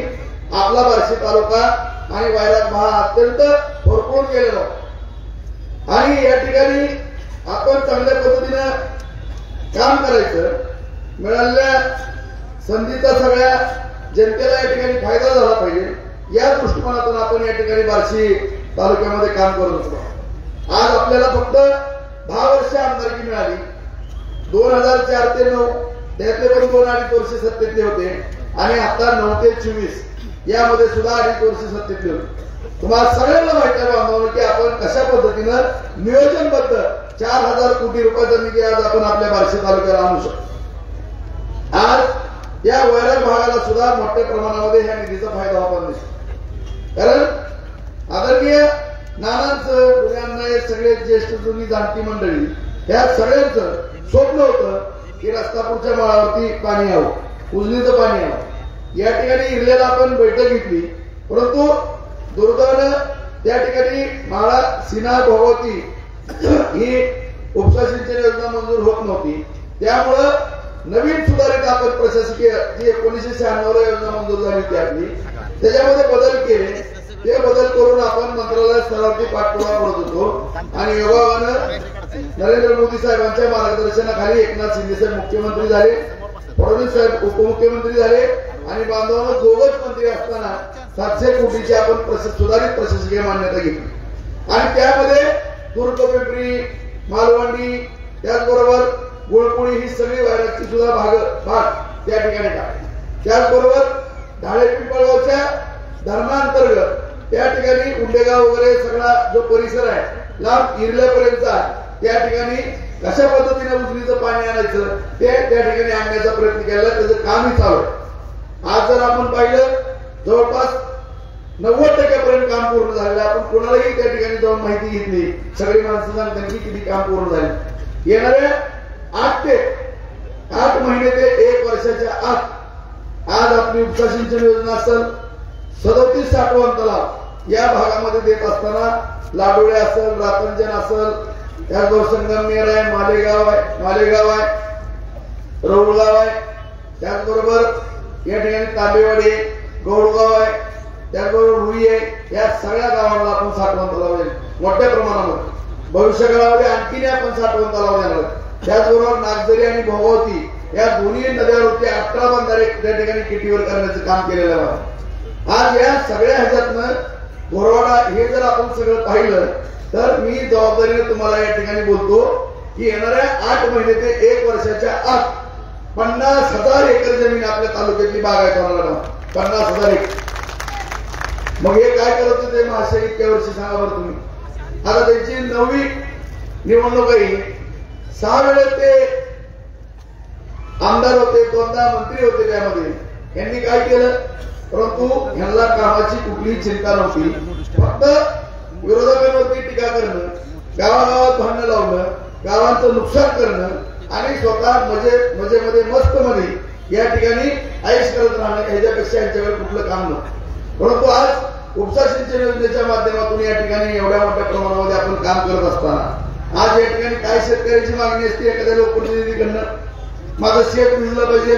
आपला बार्शी तालुका आणि वैराग हा अत्यंत भरपूर गेलेलो आणि या ठिकाणी आपण चांगल्या पद्धतीनं काम करायचं. मिळालेल्या संधीचा सगळ्या जनतेला या ठिकाणी फायदा झाला पाहिजे या दृष्टिकोनातून आपण या ठिकाणी बार्शी तालुक्यामध्ये काम करत असतो. आज आपल्याला फक्त 10 वर्ष आमदारकी मिळाली. 2004 ते 9 त्यातले पण 2-2.5 वर्ष सत्तेतले होते आणि आता 9 ते 24 यामध्ये सुद्धा 2.5 वर्ष सत्तेतले होते. तुम्हाला सगळ्यांना माहिती आहे बांधवांनो की आपण कशा पद्धतीनं नियोजनबद्ध 4,000 कोटी रुपयाचा निधी आज आपण आपल्या बार्शी तालुक्याला आणू शकतो. आज या वैराग भागाला सुद्धा मोठ्या प्रमाणामध्ये ह्या निधीचा फायदा होताना दिसतो. कारण आदरणीय नानांचं पुण्यांना सगळे ज्येष्ठ जुनी जाणती मंडळी ह्या सगळ्यांचं स्वप्न होतं की रस्तापूरच्या माळावरती पाणी यावं, उजनीचं पाणी यावं. या ठिकाणी इरलेला आपण बैठक घेतली परंतु दुर्दैवानं त्या ठिकाणी माळा सीना भगवती ही उपसा सिंचन योजना मंजूर होत नव्हती. त्यामुळं नवीन सुधारित आपण प्रशासकीय जी 1996 योजना मंजूर झाली होती आपली त्याच्यामध्ये बदल केले. ते बदल करून आपण मंत्रालय स्तरावरती पाठपुरावा करत होतो आणि योगानं नरेंद्र मोदी साहेबांच्या मार्गदर्शनाखाली एकनाथ शिंदे साहेब मुख्यमंत्री झाले, फडणवीस साहेब उपमुख्यमंत्री झाले आणि बांधवांना दोघच मंत्री असताना 700 कोटीची आपण सुधारित प्रशासकीय मान्यता घेतली आणि त्यामध्ये दुर्गपिंपरी, मालवणी त्याचबरोबर गुळपुळी ही सगळी वैरागची सुद्धा भाग त्या ठिकाणी टाकली. त्याचबरोबर ढाळे पिंपळगावच्या धरणांतर्गत त्या ठिकाणी उंडेगाव वगैरे सगळा जो परिसर आहे लांब इरल्यापर्यंतचा त्या ठिकाणी कशा पद्धतीने उजनीचं पाणी आणायचं ते त्या ठिकाणी आणण्याचा प्रयत्न केला. त्याचं कामही चालू आहे. आज जर आपण पाहिलं जवळपास 90% काम पूर्ण झालेलं. आपण कोणालाही त्या ठिकाणी जाऊन माहिती घेतली सगळी माणसं सांगतात की किती काम पूर्ण झाले. येणाऱ्या 8 महिने ते 1 वर्षाच्या आत आज आपली उपसा सिंचन योजना असेल 37 साठवण तलाव या भागामध्ये देत असताना लाडोळे असेल, रातंजन असेल, त्याचबरोबर संगमनेर आहे, मालेगाव आहे, रौळगाव आहे, त्याचबरोबर या ठिकाणी तांबेवाडी, गौडगाव आहे, त्याचबरोबर रुई आहे. या सगळ्या गावांना आपण साठवण तलाव मोठ्या प्रमाणामध्ये भविष्यकाळामध्ये आणखीन आपण साठवण तलाव देणार. त्याचबरोबर नागझरी आणि भोगावती या दोन्ही नद्यांवरती 18 बंधारे त्या ठिकाणी किटीवर करण्याचं काम केलेलं आहे. आज या सगळ्या ह्याच्यातनं बोरवाडा हे जर आपण सगळं पाहिलं तर मी जबाबदारीने तुम्हाला या ठिकाणी बोलतो की येणाऱ्या 8 महिने ते 1 वर्षाच्या आत 50,000 एकर जमीन आपल्या तालुक्यातली बागायतदाराला 50,000 एकर. मग हे काय करत होते महाशय इतक्या वर्षी सांगा बरं तुम्ही. आता त्यांची 9वी निवडणूक आहे. 6 वेळेस ते आमदार होते, 2दा मंत्री होते. त्यामध्ये यांनी काय केलं परंतु ह्यांना कामाची कुठलीही चिंता नव्हती. फक्त विरोधकांवरती टीका करणं, गावागावात भांडणं लावणं, गावांचं नुकसान करणं आणि स्वतः मजेमध्ये मस्त मध्ये या ठिकाणी आयुष करत राहणं ह्याच्यापेक्षा यांच्याकडे कुठलं काम नव्हतं. परंतु आज उपसा सिंचन योजनेच्या माध्यमातून या ठिकाणी एवढ्या मोठ्या प्रमाणामध्ये आपण काम करत असताना आज या ठिकाणी काय शेतकऱ्याची मागणी असते एखाद्या लोकप्रतिनिधीकडनं, माझं शेत भिजलं पाहिजे,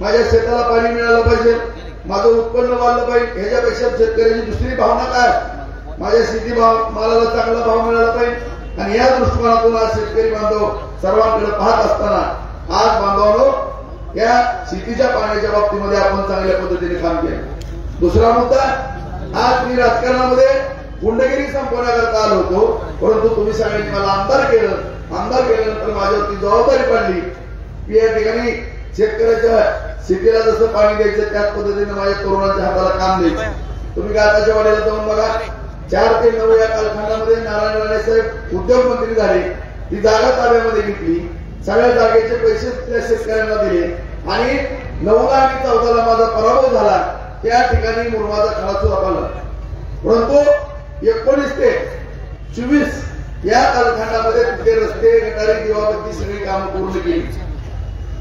माझ्या शेताला पाणी मिळालं पाहिजे, माझं उत्पन्न वाढलं पाहिजे. ह्याच्यापेक्षा शेतकऱ्याची दुसरी भावना काय, माझ्या शेती मालाला चांगला भाव मिळाला पाहिजे. आणि या दृष्टिकोनातून आज शेतकरी बांधव सर्वांकडे पाहत असताना आज बांधवांनो या शेतीच्या पाण्याच्या बाबतीमध्ये आपण चांगल्या पद्धतीने काम केलं. दुसरा मुद्दा, आज मी राजकारणामध्ये गुंडगिरी संपवण्याकरता आलो होतो परंतु तुम्ही सगळ्यांनी मला आमदार केल्यानंतर माझ्यावरती जबाबदारी पडली की या ठिकाणी शेतकऱ्याच्या शेतीला जसं पाणी द्यायचं त्याच पद्धतीने माझ्या तरुणांच्या हाताला काम द्यायचं. तुम्ही गाताच्या वाड्याला जाऊन बघा. 4 ते 9 या कालखंडामध्ये नारायण राणे साहेब उद्योग मंत्री झाले. ती जागा ताब्यामध्ये घेतली, सगळ्या जागेचे पैसे त्या शेतकऱ्यांना दिले आणि 9ला आणि 14ला माझा पराभव झाला. त्या ठिकाणी मुरमाचा खडा सुद्धा पडला. परंतु 19 ते 24 या कालखंडामध्ये तिथे रस्ते, गटारी, दिवाबत्ती सगळी कामं पूर्ण केली.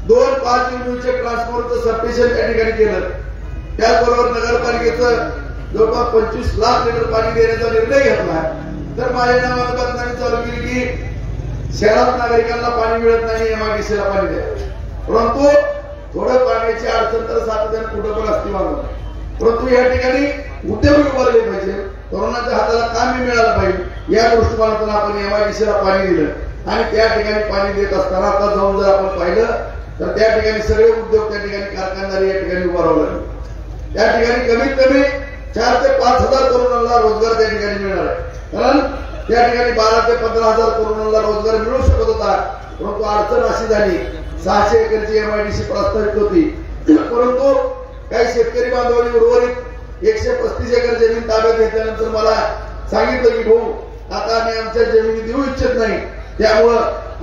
2-5 युनिटचे ट्रान्सफॉर्मरचं सबस्टेशन त्या ठिकाणी केलं. त्याचबरोबर नगरपालिकेचं जवळपास 25 लाख लिटर पाणी देण्याचा निर्णय घेतला. तर माझ्या नावानं बदनामी चालू केली की शहरात नागरिकांना पाणी मिळत नाही, MIDCला पाणी द्या. परंतु थोडं पाण्याची अडचण तर सातत्याने कुठं पण असते मागून. परंतु या ठिकाणी उद्योग उभारले पाहिजे, तरुणांच्या हाताला काम मिळालं पाहिजे. या दृष्टिकोनातून आपण MIDCला पाणी दिलं आणि त्या ठिकाणी पाणी देत असताना आता जाऊन जर आपण पाहिलं तर त्या ठिकाणी सगळे उद्योग, त्या ठिकाणी कारखानदारी या ठिकाणी उभारावं लागले. त्या ठिकाणी कमीत कमी 4,000 ते 5,000 तरुणांना रोजगार त्या ठिकाणी मिळणार आहे. कारण त्या ठिकाणी 12,000 ते 15,000 तरुणांना रोजगार मिळू शकत होता. परंतु अडचण अशी झाली, 600 एकरची MIDC प्रस्तावित होती. परंतु काही शेतकरी बांधवांनी उर्वरित 135 एकर जमीन ताब्यात घेतल्यानंतर मला सांगितलं की भाऊ आता आम्ही आमच्या जमिनी देऊ इच्छित नाही, त्यामुळं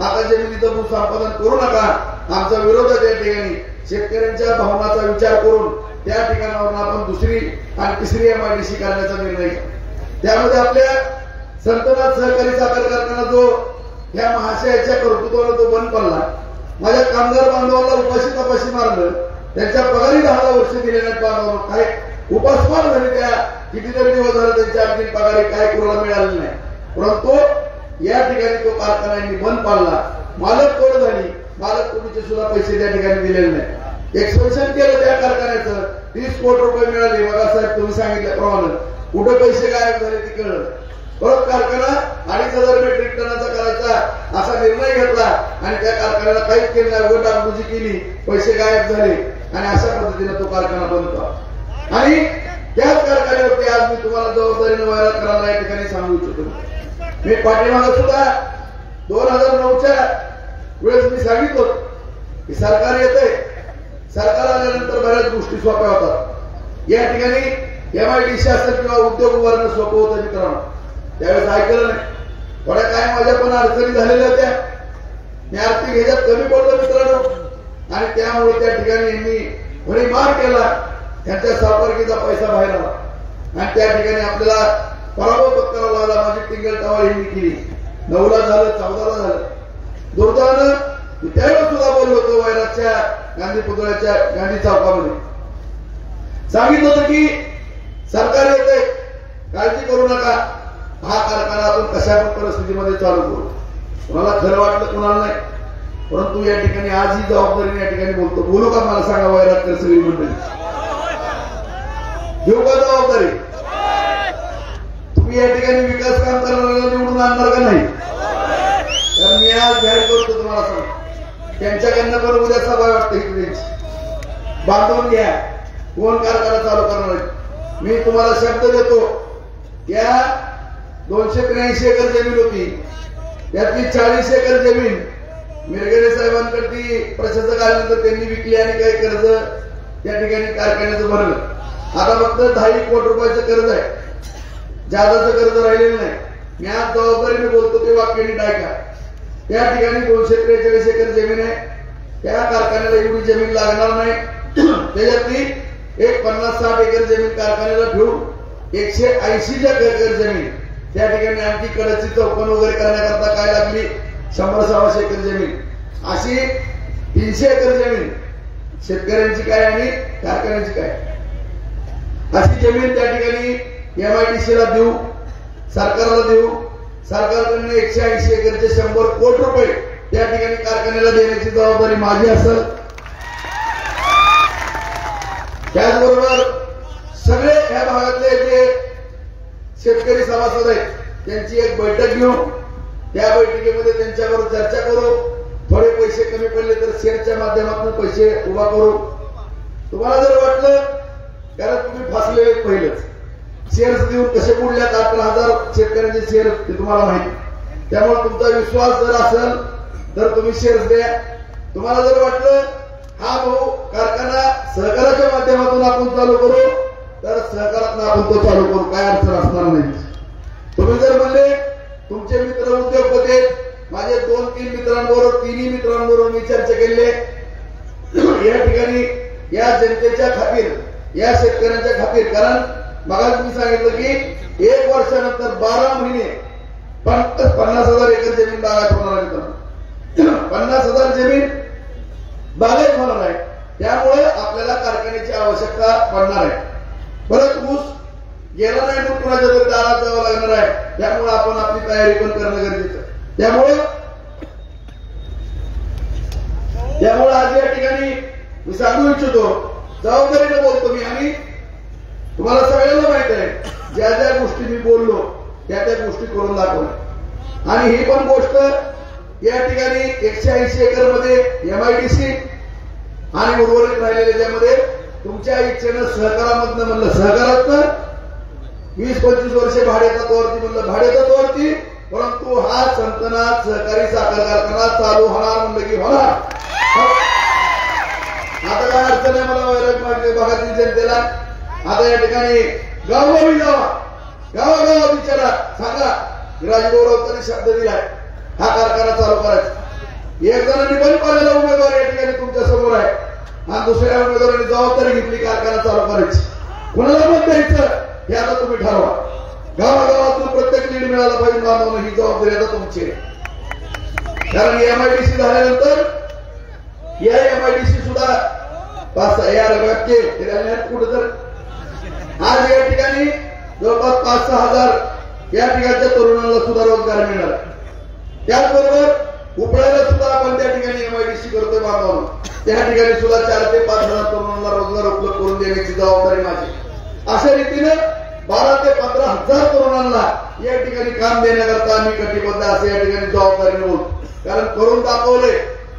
आता जमिनीचं भूसंपादन करू नका, आमचा विरोध आहे. त्या ठिकाणी शेतकऱ्यांच्या भावनाचा विचार करून त्या ठिकाणावर आपण दुसरी आणि तिसरी MIDC करण्याचा निर्णय घेतला. त्यामध्ये आपल्या संतनाथ सहकारी साखर कारखाना जो या महाशयाच्या कर्तृत्वाला तो बंद पडला. माझ्या कामगार बांधवांना उपाशी तपाशी मारलं, त्यांच्या पगारी 10 वर्ष दिले नाहीत. बांधवांना काय उपासमार झाले, त्या कितीतरी दिवस झाले त्यांच्या आणखी पगारी काय कुणाला मिळाले नाही. परंतु या ठिकाणी तो कारखाना बंद पाडला, मालक तोड झाली, मालक तोडीचे सुद्धा पैसे त्या ठिकाणी दिलेले नाही. एक्सपेन्शन केलं त्या कारखान्याचं, 30 कोटी रुपये मिळाले. बघा साहेब तुम्ही सांगितल्याप्रमाणे कुठे पैसे गायब झाले ते कळलं. परत कारखाना 2,500 मेट्रिक टनाचा करायचा असा निर्णय घेतला आणि त्या कारखान्याला काहीच केलं नाही, उघड डागडुजी केली, पैसे गायब झाले आणि अशा पद्धतीने तो कारखाना बंद झाला. आणि त्याच कारखान्यावरती आज मी तुम्हाला जबाबदारीने वैरात करायला या ठिकाणी सांगू इच्छितो. मी पाठीमागे सुद्धा 2009च्या वेळेस मी सांगितलं की सरकार येते, सरकार आल्यानंतर बऱ्याच गोष्टी सोप्या होतात. या ठिकाणी MIDC असेल किंवा उद्योग उभारणं सोपं होतं मित्रांनो. त्यावेळेस ऐकलं नाही, थोड्या काय माझ्या पण अडचणी झालेल्या होत्या. मी आर्थिक ह्याच्यात कमी पडलो मित्रांनो आणि त्यामुळे त्या ठिकाणी यांनी भरी मार केला, त्यांच्या सावकारकीचा पैसा बाहेर आला आणि त्या ठिकाणी आपल्याला पराभव पत्करावा लागला. माझी टिंगल टावर यांनी केली, 9ला झालं, 14ला झालं. दुर्दैवानं त्यावेळेस सुद्धा बोललो होतो वैरागच्या गांधी पुतळ्याच्या गांधी चौकामध्ये सांगितलं होतं की सरकार येते, काळजी करू नका, हा कारखाना आपण कशा पण परिस्थितीमध्ये चालू करू. कोणाला खरं वाटलं कोणाला नाही, परंतु या ठिकाणी आज ही जबाबदारी या ठिकाणी बोलू का मला सांगा वैरागकर सगळी मंडळी, घेऊ का जबाबदारी? तुम्ही या ठिकाणी विकास काम करणाऱ्याला निवडून आणणार का नाही? तर मी आज जाहीर करतो तुम्हाला सांग, त्यांच्याकडनं पण उद्या सभा वाटते इकडे बांधून घ्या, कोण कारखाना चालू करणार आहे. मी तुम्हाला शब्द देतो, या 283 एकर जमीन होती, त्यातली 40 एकर जमीन मिरगडे साहेबांकडे प्रशासक आल्यानंतर त्यांनी विकली आणि काही कर्ज त्या ठिकाणी कारखान्याचं भरलं. आता फक्त 10 कोटी रुपयाचं कर्ज आहे, जादाचं कर्ज राहिलेलं नाही. मी आज जबाबदारीने बोलतो ते वाक्याने डायका. त्या ठिकाणी 243 एकर जमीन आहे, त्या कारखान्याला एवढी जमीन लागणार नाही. त्याच्यातली एक 50-60 एकर जमीन कारखान्याला ठेवून 180 एकर जमीन त्या ठिकाणी आणखी कडची चौकन वगैरे करण्याकरता काय लागली 100-125 एकर जमीन, अशी 300 एकर जमीन शेतकऱ्यांची काय आणि कारखान्याची काय, अशी जमीन त्या ठिकाणी MIDCला देऊ, सरकारला देऊ. सरकारकडून 180 एकरचे 100 कोटी रुपये त्या ठिकाणी कारखान्याला देण्याची जबाबदारी माझी असेल. त्याचबरोबर सगळे या भागातले जे शेतकरी सभासद आहेत त्यांची एक बैठक घेऊन त्या बैठकीमध्ये त्यांच्याबरोबर चर्चा करू. थोडे पैसे कमी पडले तर शेअरच्या माध्यमातून पैसे उभा करू. तुम्हाला जर वाटलं कारण तुम्ही फसले पहिलेच शेअर्स देऊन कसे बुडल्यात 18,000 शेतकऱ्यांचे शेअर ते तुम्हाला माहिती, त्यामुळे तुमचा विश्वास जर असेल तर तुम्ही शेअर्स द्या. तुम्हाला जर वाटलं हा भाऊ कारखाना सहकाराच्या माध्यमातून आपण चालू करू तर सहकारातून आपण तो चालू करू, काय अडचण असणार नाही. तुम्ही जर म्हणले तुमचे मित्र उद्योगपती, माझे 2-3 मित्रांबरोबर 3 मित्रांबरोबर मी चर्चा केली या ठिकाणी या जनतेच्या खातीर, या शेतकऱ्यांच्या खातीर. कारण मग मी सांगितलं की 1 वर्षानंतर 12 महिने 50,000 एकर जमीन बागायत होणार आहे. 50,000 जमीन बागायत होणार आहे, त्यामुळे आपल्याला कारखान्याची आवश्यकता पडणार आहे. परत ऊस गेला नाही तर कुणाच्या तरी दारात जावं लागणार आहे. त्यामुळे आपण आपली तयारी पण करणं गरजेचं. त्यामुळे आज या ठिकाणी मी सांगू इच्छितो, जबाबदारीने बोलतो मी. आणि तुम्हाला सगळ्यांना माहित आहे ज्या ज्या गोष्टी मी बोललो त्या त्या गोष्टी करून दाखवल्या. आणि ही पण गोष्ट या ठिकाणी 180 एकर मध्ये MIDC आणि उर्वरित राहिलेल्या ज्यामध्ये तुमच्या इच्छेनं सहकारामधनं म्हणलं सहकारातनं 20-25 वर्षे भाडेतत्वावरती म्हणलं भाडेतत्वावरती, परंतु हा संतनाथ सहकारी साखर कारखाना चालू होणार म्हणलं की होणार. आता काय अडचण आहे मला वैराग भागातील जनतेला. आता या ठिकाणी गावोगावी जावा, गावागावात विचारा, सांगा राजगौरवतांनी शब्द दिलाय हा कारखाना चालू करायचा. एक जणांनी बंद पाडलेला उमेदवार या ठिकाणी तुमच्या समोर आहे आणि दुसऱ्या उमेदवारांनी जबाबदारी घेतली कारखाना चालू करायची. कुणाला मत द्यायचं हे आता तुम्ही ठरवा. गावागावातून प्रत्येक लीड मिळाला पाहिजे बांधवणं ही जबाबदारी आता तुमची आहे. कारण MIDC झाल्यानंतर या MIDC सुद्धा 5-6 या रगाचे कुठं तर आज या ठिकाणी जवळपास 5-6 हजार या ठिकाणच्या तरुणांना सुद्धा रोजगार मिळणार. त्याचबरोबर उपळ्याला सुद्धा आपण त्या ठिकाणी MIDC करतोय बांधवणं. त्या ठिकाणी सुद्धा 4 ते 5 हजार तरुणांना रोजगार उपलब्ध करून देण्याची जबाबदारी माझी. अशा रीतीने 12 ते 15 हजार तरुणांना या ठिकाणी काम देण्याकरता आम्ही कटिबद्ध असे या ठिकाणी जबाबदारीने बोलतो. कारण करून दाखवले.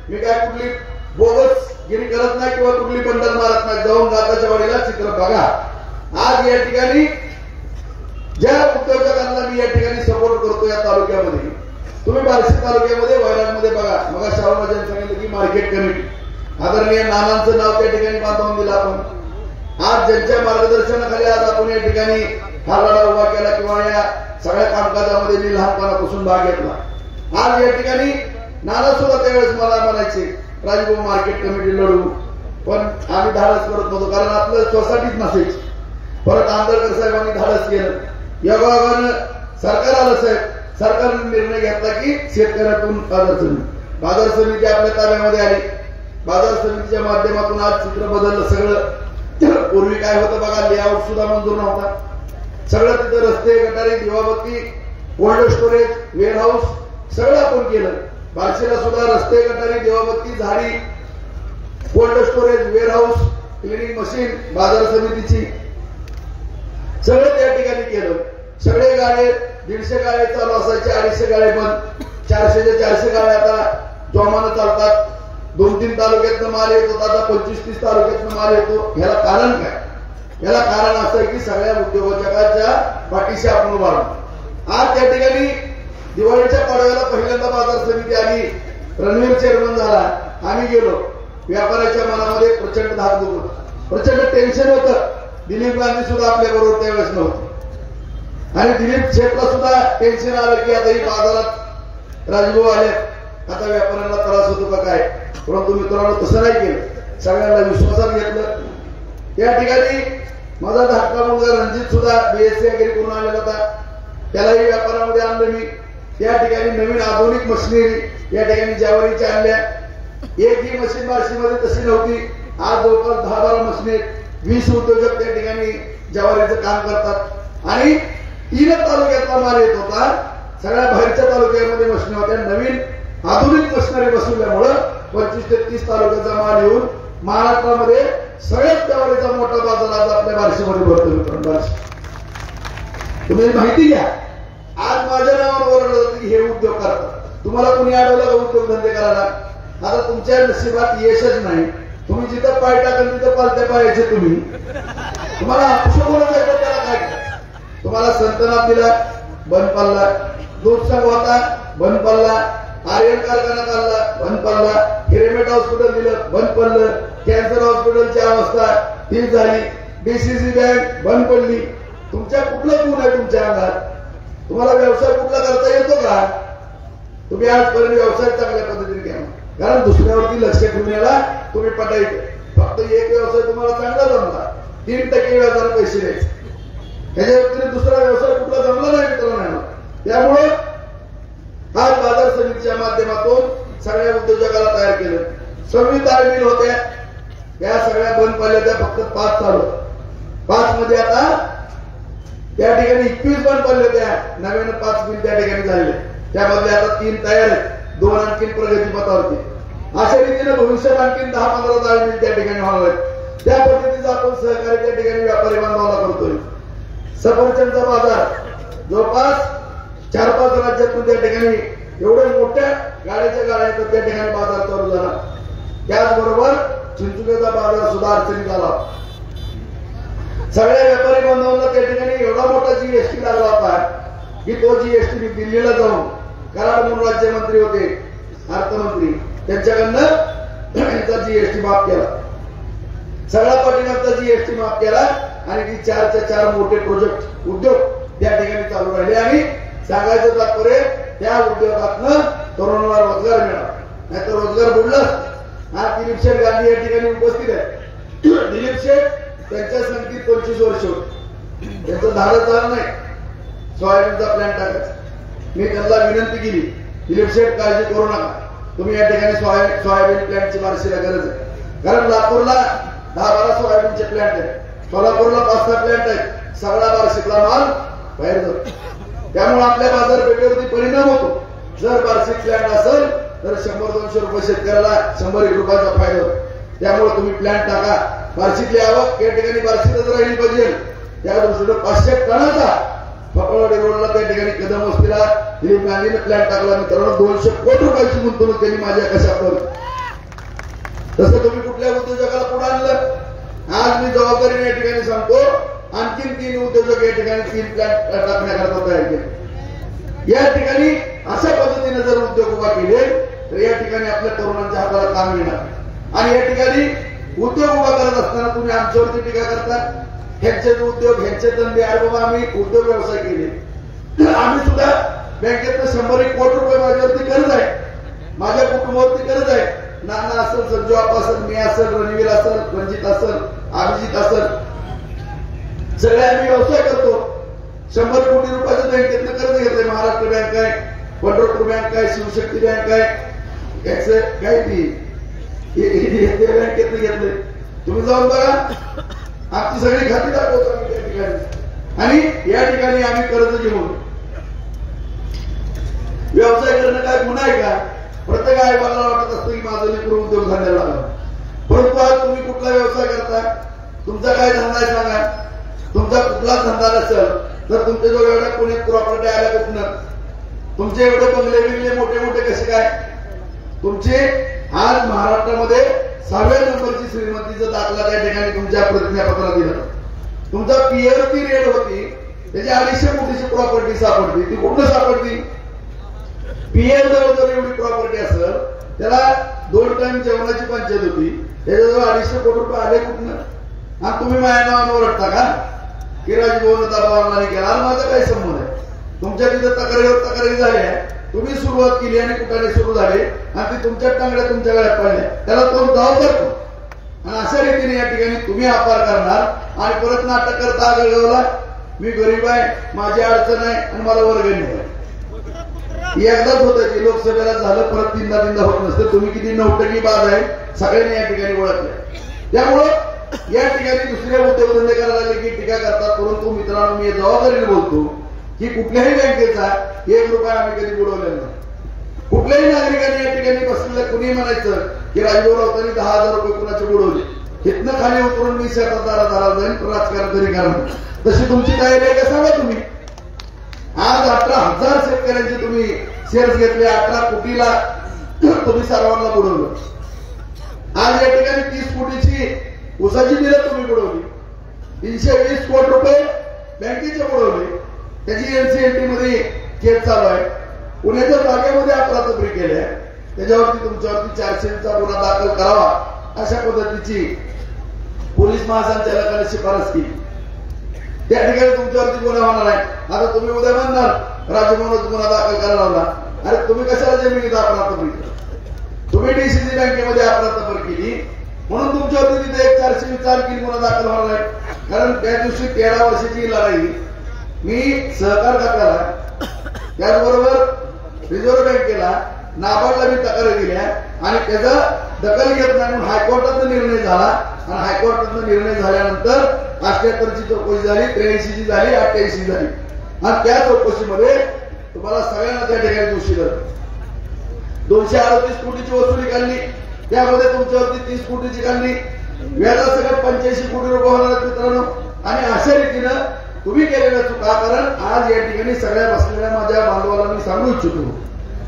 मी काय कुठली बोगस गिरी करत नाही किंवा कुठली बंडल मारत नाही. जाऊन दाताच्या वाडीला चित्र बघा. आज या ठिकाणी ज्या उद्योजकांना मी या ठिकाणी सपोर्ट करतो या तालुक्यामध्ये, तुम्ही बार्शी तालुक्यामध्ये वैरागमध्ये बघा. मग शाहूराजांनी सांगितलं की मार्केट कमिटी आदरणीय नानांचं नाव त्या ठिकाणी बांधवून दिलं आपण. आज ज्यांच्या मार्गदर्शनाखाली आज आपण या ठिकाणी हा लढा उभा केला किंवा या सगळ्या कामकाजामध्ये मी लहानपणापासून भाग घेतला. आज या ठिकाणी नाना सुद्धा त्यावेळेस मला म्हणायचे राजभाऊ मार्केट कमिटी लढू, पण आम्ही धाडस करत नव्हतो कारण आपलं सोसायटीच नसायची. परत आंबेडकर साहेबांनी धाडस केलं. योगायोगानं सरकार आलं साहेब. सरकारने निर्णय घेतला की शेतकऱ्यातून बाजार समिती आपल्या ताब्यामध्ये आली. बाजार समितीच्या माध्यमातून आज चित्र बदललं सगळं. पूर्वी काय होतं बघा, लेआउट सुद्धा मंजूर नव्हता. सगळं तिथं रस्ते, गटारी, दिवाबत्ती, कोल्ड स्टोरेज, वेअर हाऊस सगळं आपण केलं. बार्शीला सुद्धा रस्ते, गटारी, दिवाबत्ती, झाडी, cold storage, warehouse, cleaning machine, बाजार समितीची सगळं त्या ठिकाणी केलं. सगळे गाळे 150 गाळे चालू असायचे, 250 गाळे बंद, 400च्या 400 गाळे आता जोमानं चालतात. 2-3 तालुक्यातनं माल येतो, आता 25-30 तालुक्यातनं माल येतो. ह्याला कारण काय? याला कारण असं आहे की सगळ्या उद्योजकांच्या पाठीशी आपण उभा राहतो. आज त्या ठिकाणी दिवाळीच्या पाडव्याला पहिल्यांदा बाजार समिती आली. रणवीर चेअरमन झाला. आम्ही गेलो. व्यापाऱ्याच्या मनामध्ये प्रचंड धाकधूक होती, प्रचंड टेन्शन होतं. दिलीप गांधी सुद्धा आपल्या बरोबर त्यावेळेस नव्हते आणि दिलीप शेठला सुद्धा टेन्शन आलं की आता ही बाजारात राजभाऊ आले, आता व्यापाऱ्यांना त्रास होतो का काय. परंतु मित्रांनो तसं नाही केलं. सगळ्यांना विश्वासात घेतलं. या ठिकाणी माझा धाकटा मुलगा रणजित सुद्धा BSc अग्री करून आलेला होता. त्यालाही व्यापारामध्ये आणलं मी. त्या ठिकाणी नवीन आधुनिक मशिनरी या ठिकाणी ज्वारीच्या आणल्या. एकही मशीन बार्शीमध्ये तशी नव्हती. आज जवळपास 10-12 मशिनरी, 20 उद्योजक त्या ठिकाणी ज्वारीचं काम करतात आणि 3 तालुक्यातला माल येत होता. सगळ्या बाहेरच्या तालुक्यामध्ये मशीन होत्या. नवीन आधुनिक मशिनरी बसवल्यामुळं 25 ते 30 तालुक्याचा माल येऊन महाराष्ट्रामध्ये सगळ्यात ज्वारीचा मोठा बाजार आज आपल्या बार्शीमध्ये भरतो. मित्रांनो बार्शी तुम्ही माहिती घ्या. आज माझ्या नावावर ओरडलं होतं की हे उद्योग करतात. तुम्हाला कोणी अडवलं का उद्योगधंदे करायला? आता तुमच्या नशिबात यशच नाही. तुम्ही जिथं पाय टाकल तिथं पालत्या पायाचे तुम्ही. तुम्हाला असं बोलायचं त्याला काय? तुम्हाला संतनाथ दिला, बंद पडला. दूध संघ होता, बंद पडला. आर्यन कारखाना काढला, बंद पडला. हिरेमेट हॉस्पिटल दिलं, बंद पडलं. कॅन्सर हॉस्पिटलची अवस्था ठीक झाली. DCC बँक बंद पडली. तुमच्या कुठलं गुण आहे तुमच्या अंगात? तुम्हाला व्यवसाय कुठला करता येतो का? तुम्ही आजपर्यंत व्यवसाय चांगल्या पद्धतीने घ्या. कारण दुसऱ्यावरती लक्ष ठेवण्याला तुम्ही पटायचं. फक्त एक व्यवसाय तुम्हाला चांगला जमला, 3% व्याजाने पैसे द्यायचे. त्याच्या व्यतिरिक्त दुसरा व्यवसाय कुठला जमला नाही मित्रांनो. त्यामुळे आज बाजार समितीच्या माध्यमातून सगळ्या उद्योजकाला तयार केलं. 26 ताळमिल होत्या, या सगळ्या बंद पडल्या. त्या फक्त 5 चालू. 5 मध्ये आता त्या ठिकाणी 21 बंद पडले होत्या, नव्यानं 5 बिल त्या ठिकाणी झालेले, त्यामधले आता 3 तयार आहेत, 2 आणखी प्रगती पथावरती. अशा रीतीने भविष्यात आणखी 10-15 जाळे मिल त्या ठिकाणी होणार आहेत. त्या पद्धतीचं आपण सहकार्य त्या ठिकाणी व्यापारी बांधवांना करतोय. सफरचंदचा बाजार जवळपास 4-5 राज्यातून त्या ठिकाणी एवढ्या मोठ्या गाड्याच्या गाड्या येतात, त्या ठिकाणी बाजार चालू झाला. त्याचबरोबर चिंचुक्याचा बाजार सुद्धा अडचणीत आला. सगळ्या व्यापारी बांधवांना त्या ठिकाणी एवढा मोठा जीएसटी लागला होता की तो जीएसटी मी दिल्लीला जाऊन कराड म्हणून राज्यमंत्री होते, अर्थमंत्री, त्यांच्याकडनं त्यांचा जीएसटी माफ केला. सगळा पाठीमागचा जीएसटी माफ केला आणि ती 4 मोठे प्रोजेक्ट उद्योग त्या ठिकाणी चालू राहिले. आणि सांगायचं तात्पर्य त्या उद्योगातनं तरुणाला रोजगार मिळाला, नाहीतर रोजगार बुडलाच. आज दिलीप शेठ गांधी या ठिकाणी उपस्थित आहे. दिलीप शेठ त्यांच्या संगतीत 25 वर्ष होते, त्यांचं धाडच झालं नाही सोयाबीनचा प्लॅन टाकायचा. मी त्यांना विनंती केली, दिलीप शेठ काळजी करू नका, तुम्ही या ठिकाणी सोयाबीन प्लॅन्टची बारशीला गरज आहे. कारण लातूरला 10-12 सोयाबीनचे प्लॅन्ट आहेत, सोलापूरला 5-6 प्लॅन्ट आहेत, सगळा बारशीतला माल बाहेर जातो. त्यामुळे आपल्या बाजारपेठेवरती परिणाम होतो. जर बार्षिक प्लॅन्ट असेल तर 100-200 रुपये शेतकऱ्याला 100-1 रुपयाचा फायदा होतो. त्यामुळे तुम्ही प्लॅन्ट टाका. बार्शीतली आवक या ठिकाणी बार्शीतच राहिली पाहिजे. त्या दृष्टीने 500 टनाचा फकळवाडी रोडला त्या ठिकाणी कदम वस्तीला दिलीप गांधीने प्लॅन्ट टाकला. मित्रांनो 200 कोटी रुपयाची गुंतवणूक त्यांनी माझ्या कशावर. तसं तुम्ही कुठल्या उद्योजकाला पुढे आणलं. आज मी जबाबदारीने या ठिकाणी सांगतो, आणखीन 3 उद्योजक या ठिकाणी 3 प्लॅन्ट टाकण्याकरता तयार केले. या ठिकाणी अशा पद्धतीने जर उद्योग उभा केले तर या ठिकाणी आपल्या तरुणांच्या हाताला काम मिळणार. आणि या ठिकाणी उद्योग उभा करत असताना तुम्ही आमच्यावरती टीका करता, ह्यांचे उद्योग, ह्यांचे धंदे. अरे बाबा, आम्ही उद्योग व्यवसाय केले, आम्ही सुद्धा बँकेतनं 100-1 कोटी रुपये माझ्यावरती कर्ज आहे, माझ्या कुटुंबावरती कर्ज आहे. नाना असेल, संजू आप असेल, मी असेल, रणवीर असेल, रणजित असेल, अभिजित असेल, सगळे आम्ही व्यवसाय करतो. 100 कोटी रुपयाचं बँकेतनं कर्ज घेतलंय. महाराष्ट्र बँक आहे, पंढरपूर बँक आहे, शिवशक्ती बँक आहे, काय ती बँकेतनं घेतलंय. तुम्ही जाऊन बघा, आमची सगळी खाती दाखवतो आम्ही त्या ठिकाणी. आणि या ठिकाणी आम्ही कर्ज घेऊन व्यवसाय करणं काय गुन्हा आहे का? प्रत्येक आईबाला वाटत असतं की माझं लेकरू उद्योग धंद्याला लागला. परंतु आज तुम्ही कुठला व्यवसाय करता, तुमचा काय धंदा आहे सांगा. तुमचा कुठला धंदा नसेल तर तुमच्या जो एवढ्या पुण्यात प्रॉपर्टी आल्या कुठनं, तुमचे एवढे बंगले बिंगले मोठे मोठे कसे काय? तुमचे आज महाराष्ट्रामध्ये 6व्या नंबरची श्रीमंतीचा दाखला त्या ठिकाणी तुमच्या प्रतिज्ञापत्रात दिला. तुमचा पीएफची रेट होती त्याची 250 कोटीची प्रॉपर्टी सापडली. ती कुठं सापडली? पीएम जवळ एवढी प्रॉपर्टी असेल, त्याला 2 टाइम जेवणाची पंचायत होती, त्याच्याजवळ 250 कोटी रुपये आले कुठनं? आणि तुम्ही माझ्या नावानं ओरडता का की राजभवन दबाव नाही केला? माझा काय संबंध आहे? तुमच्या तिथे तक्रारी झाल्या, तुम्ही सुरुवात केली आणि कुठाने सुरू झाले आणि ती तुमच्या टांगड्या तुमच्या गळ्यात पडल्या. त्याला तो दाव करतो आणि अशा रीतीने या ठिकाणी तुम्ही अपार करणार आणि परत नाटक करता आगळगावला मी गरीब आहे, माझी अडचण आहे आणि मला वर्गणी आहे. एकदाच होतं की लोकसभेला झालं, परत तीनदा होत नसतं. तुम्ही किती नौटंकी बाज आहे सगळ्यांनी या ठिकाणी ओळखले. त्यामुळं या ठिकाणी दुसऱ्या उद्योगधंदे करायला लागले की टीका करतात. परंतु मित्रांनो, मी जबाबदारीने बोलतो की कुठल्याही बँकेचा 1 रुपया आम्ही कधी बुडवलेला नाही. कुठल्याही नागरिकांनी या ठिकाणी बसलेलं कुणी म्हणायचं की राजभाऊ राऊतांनी 10,000 रुपये कुणाचे बुडवले, इथनं खाली उतरून मी शेतात दारात जाईन, राजकारण तरी करणार. तशी तुमची तयारी आहे का सांगा तुम्ही. आज 18,000 शेतकऱ्यांचे तुम्ही शेअर्स घेतले, 18 कोटीला तुम्ही सर्वांना बुडवलं. आज या ठिकाणी 30 कोटीची उसाची बिलं तुम्ही बुडवली, 320 कोटी रुपये बँकेचे बुडवले. त्याची एनसीएलटी मध्ये केस चालू आहे. पुण्याच्या जागेमध्ये अपराधपरी केल्या, त्याच्यावरती तुमच्यावरती 400चा गुन्हा दाखल करावा अशा पद्धतीची पोलीस महासंचालकाने शिफारस केली. त्या ठिकाणी तुमच्यावरती गुन्हा होणार आहे. आता तुम्ही उद्या म्हणणार राजभवनात गुन्हा दाखल करायला लावला. अरे तुम्ही कशाला जमिनीत अपराधपरी केला? तुम्ही डीसीसी बँकेमध्ये अपराधपरी केली म्हणून तुमच्यावरती तिथे 404 गुन्हा दाखल होणार आहे. कारण त्या दिवशी 13 वर्षाची लढाई मी सहकार खात्याला, त्याचबरोबर रिझर्व्ह बँकेला, नाबार्डला मी तक्रारी दिल्या आणि त्याचा दखल घेत नाही म्हणून हायकोर्टाचा निर्णय झाला. आणि हायकोर्टाचा निर्णय झाल्यानंतर 78 ची चौकशी झाली, 83 ची झाली, 88 झाली आणि त्या चौकशीमध्ये तुम्हाला सगळ्यांना त्या ठिकाणी दोषी धरलं. 238 कोटीची वसुली काढली, त्यामध्ये तुमच्यावरती 30 कोटीची काढली, व्याजासकट 85 कोटी रुपये होणार आहेत मित्रांनो. आणि अशा रीतीनं तुम्ही केलेल्या चुका, कारण आज या ठिकाणी सगळ्या बसलेल्या माझ्या बांधवाला मी सांगू इच्छितो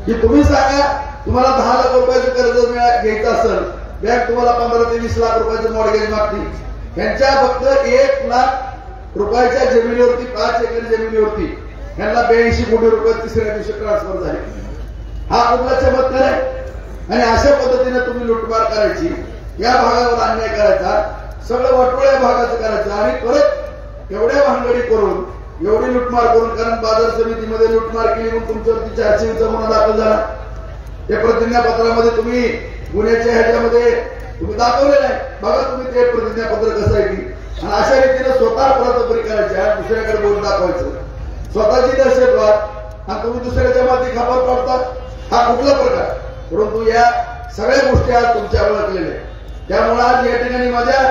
की तुम्ही सांगा, तुम्हाला 10 लाख रुपयाचं कर्ज घ्यायचं असेल, बँक तुम्हाला 15 ते 20 लाख रुपयाचं मॉर्गेज मागते. त्यांच्या फक्त 1 लाख रुपयाच्या जमिनीवरती, 5 एकर जमिनीवरती त्यांना 82 कोटी रुपये तिसऱ्या दिवशी ट्रान्सफर झाले. हा कुठला चमत्कार आहे? आणि अशा पद्धतीने तुम्ही लुटमार करायची, या भागावर अन्याय करायचा, सगळं वाटोळ्या भागाचं करायचं आणि परत एवढ्या भानगडी करून, एवढी लुटमार करून, कारण बाजार समितीमध्ये लुटमार केली म्हणून तुमच्यावरती 400 गुन्हा दाखल झाला. त्या प्रतिज्ञापत्रामध्ये तुम्ही गुन्ह्याच्या ह्याच्यामध्ये तुम्ही दाखवलेलं आहे. बघा तुम्ही ते प्रतिज्ञापत्र कसं आहे की. आणि अशा रीतीने स्वतः परतफेरी करायची आणि दुसऱ्याकडे बोलून दाखवायचं, स्वतःची दहशतवाद आणि तुम्ही दुसऱ्याच्या माती खापर पाडता. हा कुठला प्रकार? परंतु या सगळ्या गोष्टी आज तुमच्या ओळखलेल्या आहेत. त्यामुळे आज या ठिकाणी माझ्या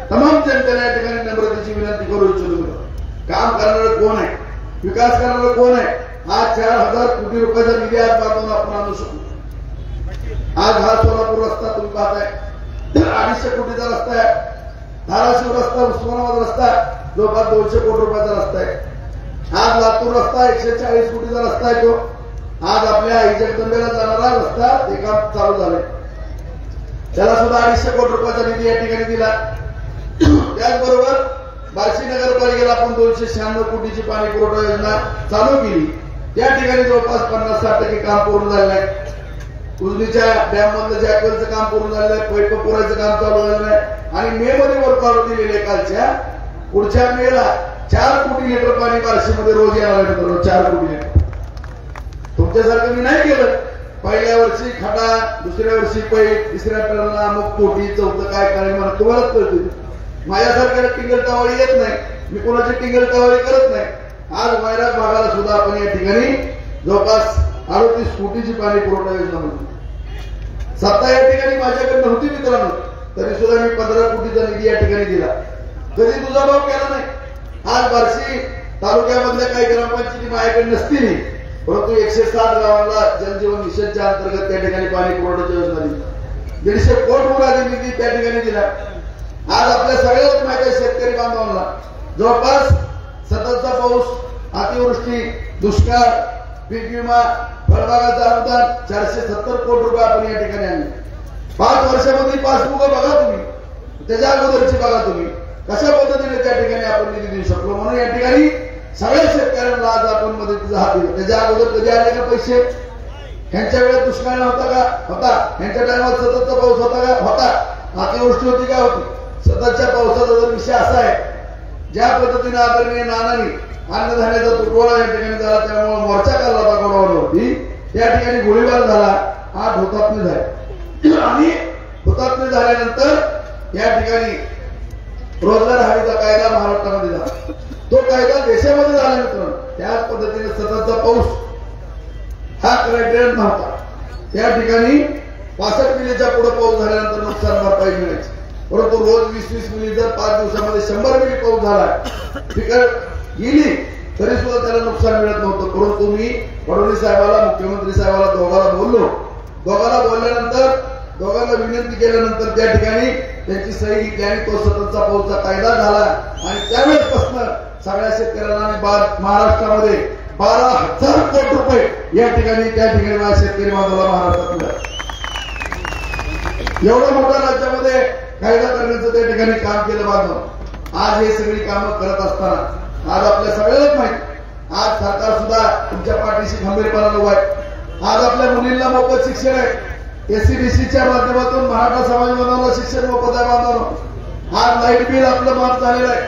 तमाम जनतेला या ठिकाणी नम्रतेची विनंती करू इच्छितो. काम करणारं कोण आहे, विकास करणारं कोण आहे? आज 4000 कोटी रुपयाचा निधी आज बांधून आपण आणू शकतो. आज हा सोलापूर रस्ता तुम्ही पाहताय, 250 कोटीचा रस्ता आहे. धाराशिव रस्ता, उस्मानाबाद रस्ता जवळपास 200 कोटी रुपयाचा रस्ता आहे. आज लातूर रस्ता 140 कोटीचा रस्ता आहे. तो आज आपल्या जगदंबेला जाणारा रस्ता ते काम चालू झालंय, त्याला सुद्धा 250 कोटी रुपयाचा निधी या ठिकाणी दिला. त्याचबरोबर बार्शी नगरपालिकेला आपण 296 कोटीची पाणी पुरवठा योजना चालू केली. त्या ठिकाणी जवळपास 50-60% काम पूर्ण झालेलं आहे. उजनीच्या डॅम मधलं जॅकवेलचं काम पूर्ण झालेलं आहे, पैप पुरायचं काम चालू झालेलं आहे. आणि मे मध्ये वर्क ऑर्डर दिलेले कालच्या, पुढच्या मेला 4 कोटी लिटर पाणी बार्शीमध्ये रोज येणार आहे मित्रांनो. 4 कोटी लिटर. तुमच्यासारखं मी नाही केलं. पहिल्या वर्षी खडा, दुसऱ्या वर्षी पैप, तिसऱ्या टर्नला मग कोटी, चौथं काय करायचं मला तुम्हालाच कळते. माझ्यासारख्याला टिंगल टावाळी येत नाही, मी कोणाची टिंगल टावाळी करत नाही. आज वैराग भागाला सुद्धा आपण या ठिकाणी जवळपास 38 कोटीची पाणी पुरवठा योजना होती. सत्ता या ठिकाणी माझ्याकडे नव्हती मित्रांनो, तरी सुद्धा मी 15 कोटीचा निधी या ठिकाणी दिला. कधी तुझा भाव केला नाही. आज बार्शी तालुक्यामधल्या काही ग्रामपंचायती माझ्याकडे नसतील, परंतु 107 गावांना जलजीवन मिशनच्या अंतर्गत त्या ठिकाणी पाणी पुरवठ्याची योजना दिली. 150 कोटी रुपयाचा निधी त्या ठिकाणी दिला. आज आपल्या सगळ्याच माहिती आहे, शेतकरी बांधवांना जवळपास सततचा पाऊस, अतिवृष्टी, दुष्काळ, पीक विमा, फळबागाचं अनुदान 470 कोटी रुपये आपण या ठिकाणी आणले. 5 वर्षामध्ये पासबुक बघा तुम्ही, त्याच्या अगोदरची बघा तुम्ही, कशा पद्धतीने त्या ठिकाणी आपण निधी देऊ शकलो. म्हणून या ठिकाणी सगळ्या शेतकऱ्यांना आज आपण मदतीचा हात दिला. त्याच्या अगोदर कधी आले का पैसे? ह्यांच्या वेळेत दुष्काळ नव्हता का? होता. ह्यांच्या टायमात सततचा पाऊस होता का? होता. अतिवृष्टी होती का? होती. सततच्या पावसाचा जर विषय असा आहे, ज्या पद्धतीने आदरणीय नानांनी अन्नधान्याचा तुटवडा या ठिकाणी झाला, त्यामुळे मोर्चा काढला होता गोडावरती, त्या ठिकाणी गोळीबार झाला, 8 हुतात्मे झाले. आणि हुतात्मे झाल्यानंतर या ठिकाणी रोजगार हमीचा कायदा महाराष्ट्रामध्ये झाला. तो कायदा देशामध्ये झाला मित्रांनो. त्याच पद्धतीने सततचा पाऊस हा क्रायटेरिया नव्हता. त्या ठिकाणी 65 मिलीच्या पुढे पाऊस झाल्यानंतर नुकसान भरपाई मिळायची. परंतु रोज 20-20 मिली जर 5 दिवसामध्ये 100 मिली पाऊस झाला, पिकं गेली, तरी सुद्धा त्याला नुकसान मिळत नव्हतं. परंतु मी फडणवीस साहेबाला, मुख्यमंत्री साहेबाला दोघांना बोललो. दोघांना बोलल्यानंतर, दोघांना विनंती केल्यानंतर त्या ठिकाणी त्यांची सही घेतली आणि तो सततचा पाऊसचा कायदा झाला. आणि त्यावेळेसपासून सगळ्या शेतकऱ्यांना आणि महाराष्ट्रामध्ये 12,000 कोटी रुपये या ठिकाणी त्या ठिकाणी माझ्या शेतकरी बांधवाला महाराष्ट्रात मिळाले. एवढ्या मोठ्या राज्यामध्ये कायदा करण्याचं त्या ठिकाणी काम केलं बांधव. आज हे सगळी कामं करत असताना आज आपल्या सगळ्यालाच माहिती, आज सरकार सुद्धा तुमच्या पाठीशी खंबीरपणानं उभं आहे. आज आपल्या मुलींना मोफत शिक्षण आहे. एससीबीसीच्या माध्यमातून मराठा समाज बांधवांना शिक्षण मोफत आहे बांधव. आज लाईट बिल आपलं माफ झालेलं आहे.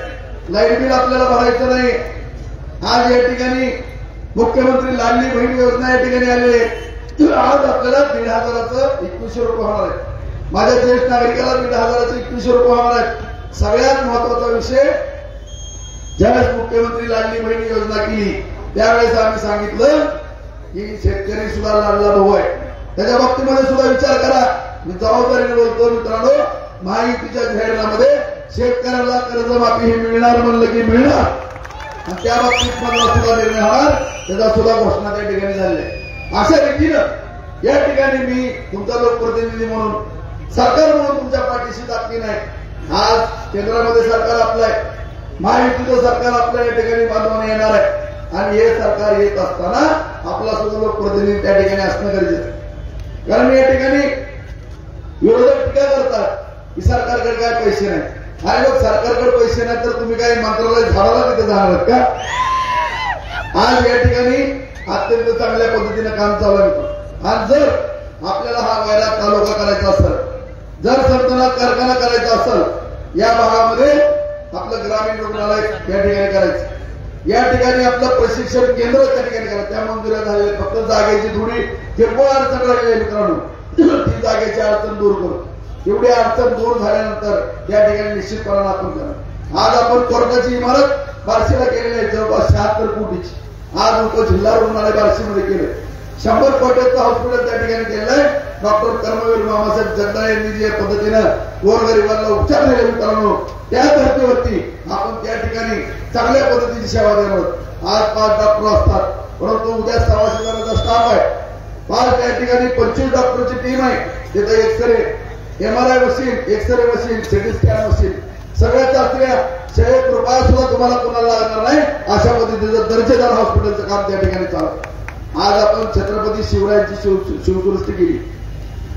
लाईट बिल आपल्याला भरायचं नाही. आज या ठिकाणी मुख्यमंत्री लाडली बहीण योजना या ठिकाणी आलेली आहे. आज आपल्याला 1,500चं 2100 रुपये होणार आहे. माझ्या ज्येष्ठ नागरिकाला 1,500चं 2100 रुपये होणार आहेत. सगळ्यात महत्वाचा विषय, ज्यावेळेस मुख्यमंत्री लाडली बहीण योजना केली त्यावेळेस आम्ही सांगितलं की शेतकरी सुद्धा लाडला भाऊ आहे. त्याच्या बाबतीमध्ये सुद्धा विचार करा. मी जबाबदारीने बोलतो मित्रांनो, महायुतीच्या जाहीरनाम्यामध्ये शेतकऱ्याला कर्जमाफी ही मिळणार म्हणलं की मिळणार आणि त्या बाबतीत मला सुद्धा निर्णय होणार त्याचा सुद्धा घोषणा त्या ठिकाणी झाली आहे। अशा रीतीनं या ठिकाणी मी तुमचा लोकप्रतिनिधी म्हणून सरकार म्हणून तुमच्या पाठीशी ताकदी नाही। आज केंद्रामध्ये सरकार आपलं आहे, महायुतीचं सरकार आपल्या या ठिकाणी बांधवाने येणार आहे आणि हे सरकार येत असताना आपला सुद्धा लोकप्रतिनिधी त्या ठिकाणी असणं गरजेचं आहे। कारण या ठिकाणी विरोधक टीका करतात की सरकारकडे काय पैसे नाही आणि मग सरकारकडे पैसे नाही तर तुम्ही काय मंत्रालय झाडाला तिथे जाणार का? आज या ठिकाणी अत्यंत चांगल्या पद्धतीने काम चालू आहे आणि जर आपल्याला हा वैराग तालुका करायचा असेल, जर संतनात कारखाना करायचा असेल, या भागामध्ये आपलं ग्रामीण रुग्णालय या ठिकाणी करायचं, या ठिकाणी आपलं प्रशिक्षण केंद्र त्या ठिकाणी करायचं, त्या मंजुऱ्या झालेल्या फक्त जागेची थोडी किरकोळ अडचण राहिली आहे मित्रांनो, ती जागेची अडचण दूर करू। एवढी अडचण दूर झाल्यानंतर या ठिकाणी निश्चितपणाने आपण करा। आज आपण कोर्टाची इमारत बार्शीला केलेली आहे जवळपास 76 कोटीची। आज उप जिल्हा रुग्णालय बार्शीमध्ये केलं, 100 कोटीचं हॉस्पिटल त्या ठिकाणी केलंय। डॉक्टर कर्मवीर मामासाहेब जगदाळे यांनी जे पद्धतीनं गोरगरिबांना उपचार दिले मित्रांनो, त्या धर्तीवरती आपण त्या ठिकाणी चांगल्या पद्धतीची सेवा देणार। आज 5 डॉक्टर असतात परंतु उद्या 600 जणांचा स्टाफ आहे, 5 त्या ठिकाणी 25 डॉक्टरची टीम आहे। तिथे x ray, MRI machine, x ray machine, CT scan machine, सगळ्या चाचण्या 100 रुपया सुद्धा तुम्हाला कोणाला लागणार नाही अशा पद्धतीचं दर्जेदार हॉस्पिटलचं काम त्या ठिकाणी चालू। आज आपण छत्रपती शिवरायांची शिवसृष्टी केली,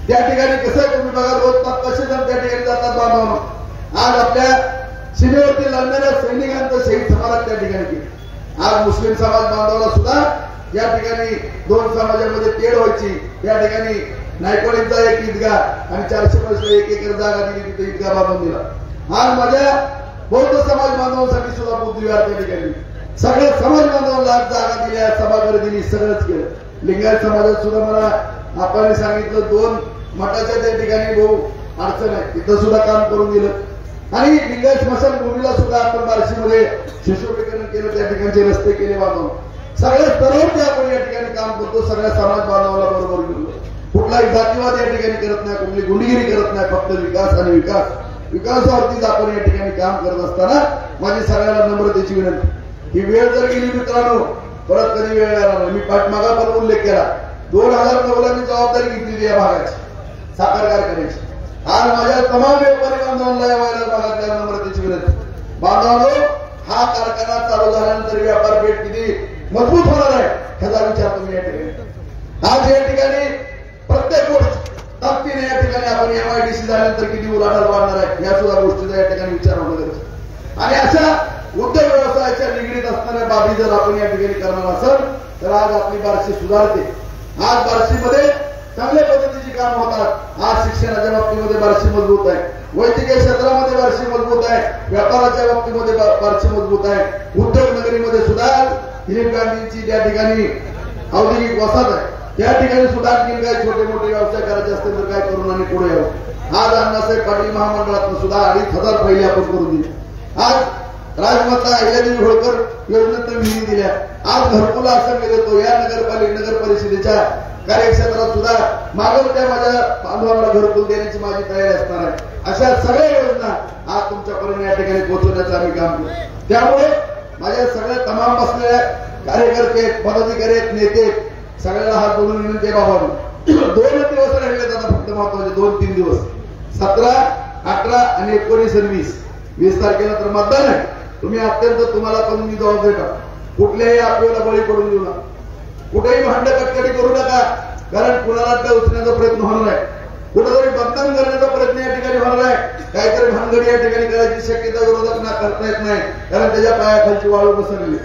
त्या ठिकाणी कसं तुम्ही बघा रोज 500 जण त्या ठिकाणी जातात बांधवांना। आज आपल्या सीमेवरती लढणाऱ्या सैनिकांचं शहीद समारंभ त्या ठिकाणी केलं। आज मुस्लिम समाज बांधवाला सुद्धा या ठिकाणी 2 समाजामध्ये तेढ व्हायची, त्या ठिकाणी नायकवाडीचा एक ईदगाह आणि 400 एक एकर जागा दिली, तिथे ईदगाह बांधून दिला। आज माझ्या बौद्ध समाज बांधवांसाठी सुद्धा बुद्धविहार त्या ठिकाणी, सगळ्या समाज बांधवांना जागा दिल्या, सभागृह दिली, सगळंच केलं। लिंगायत समाजात सुद्धा मला आपण सांगितलं 2 मठाच्या त्या ठिकाणी भाऊ अडचण आहे, तिथं सुद्धा काम करून दिलं आणि लिंगायत स्मशानभूमीला सुद्धा आपण बार्शीमध्ये शिशुविकरण केलं, त्या ठिकाणचे रस्ते केले बांधून, सगळ्या स्तरावरती आपण या ठिकाणी काम करतो। सगळ्या समाज बांधवाला बरोबर घेऊन कुठलाही जातीवाद या ठिकाणी करत नाही, कुठली गुंडगिरी करत नाही, फक्त विकास आणि विकासावरतीच आपण या ठिकाणी काम करत असताना माझी सगळ्यांना नम्रतेची विनंती, ही वेळ जर गेली मित्रांनो परत कधी वेळ येणार नाही। मी पाठमागा पण उल्लेख केला, 2009ला मी जबाबदारी घेतली या भागाची, साखर कारखान्याची। आज माझ्या तमाम व्यापारी बांधवांना या भागातल्या नम्रतेची विनंती, बांधवांनो हा कारखाना चालू झाल्यानंतर व्यापार पेठ किती मजबूत होणार आहे ह्याचा विचार तुम्ही या ठिकाणी। आज या ठिकाणी प्रत्येक गोष्ट ताकदीने या ठिकाणी आपण MIDC झाल्यानंतर किती उलाढाल वाढणार आहे या सुद्धा गोष्टीचा या ठिकाणी विचार होणं गरजेचं आणि अशा उद्योग व्यवसायाच्या निगडीत असणाऱ्या बाबी जर आपण या ठिकाणी करणार असेल तर आज आपली बार्शी सुधारते। आज बार्शीमध्ये चांगल्या पद्धतीची काम होतात। आज शिक्षणाच्या बाबतीमध्ये बार्शी मजबूत आहे, वैद्यकीय क्षेत्रामध्ये बार्शी मजबूत आहे, व्यापाराच्या बाबतीमध्ये बार्शी मजबूत आहे, उद्योग नगरीमध्ये सुद्धा दिलीप गांधींची त्या ठिकाणी औद्योगिक वसाहत आहे, त्या ठिकाणी सुद्धा आणखी काय छोटे मोठे व्यवसाय करायचे असतील तर काय करून आणि पुढे यावं। आज अण्णासाहेब पाटील महामंडळातून सुद्धा 2,500 पहिले आपण करून दिले। आज राजमाता अहिल्यादेवी होळकर योजनेतून विहिरी दिल्या, आज घरकुला असं मिळतो। या नगर परिषदेच्या कार्यक्षेत्रात सुद्धा मागवत्या माझ्या बांधवांना घरकुल देण्याची माझी तयारी असणार आहे। अशा सगळ्या योजना आज तुमच्यापर्यंत या ठिकाणी पोहोचवण्याचं आम्ही काम करू। त्यामुळे माझ्या सगळ्या तमाम बसलेल्या कार्यकर्ते, पदाधिकारी, नेते सगळ्याला हात जोडून विनंती आहे बाबा, 2 दिवस राहिले आता फक्त महत्वाचे 2-3 दिवस, 17, 18 आणि 19 आणि 20 तारखेला तर मतदान आहे। तुम्ही अत्यंत तुम्हाला पण मी जबाब देता, कुठल्याही आपल्याला बळी पडून देऊ नका, कुठेही भांड कटकटी करू नका, कारण कुणाला उचलण्याचा प्रयत्न होणार आहे, कुठेतरी बदनाम करण्याचा प्रयत्न या ठिकाणी होणार आहे, काहीतरी भानगडी या ठिकाणी करायची शक्यता विरोधकांना करता येत नाही, कारण त्याच्या पायाखालची वाळू बसरली।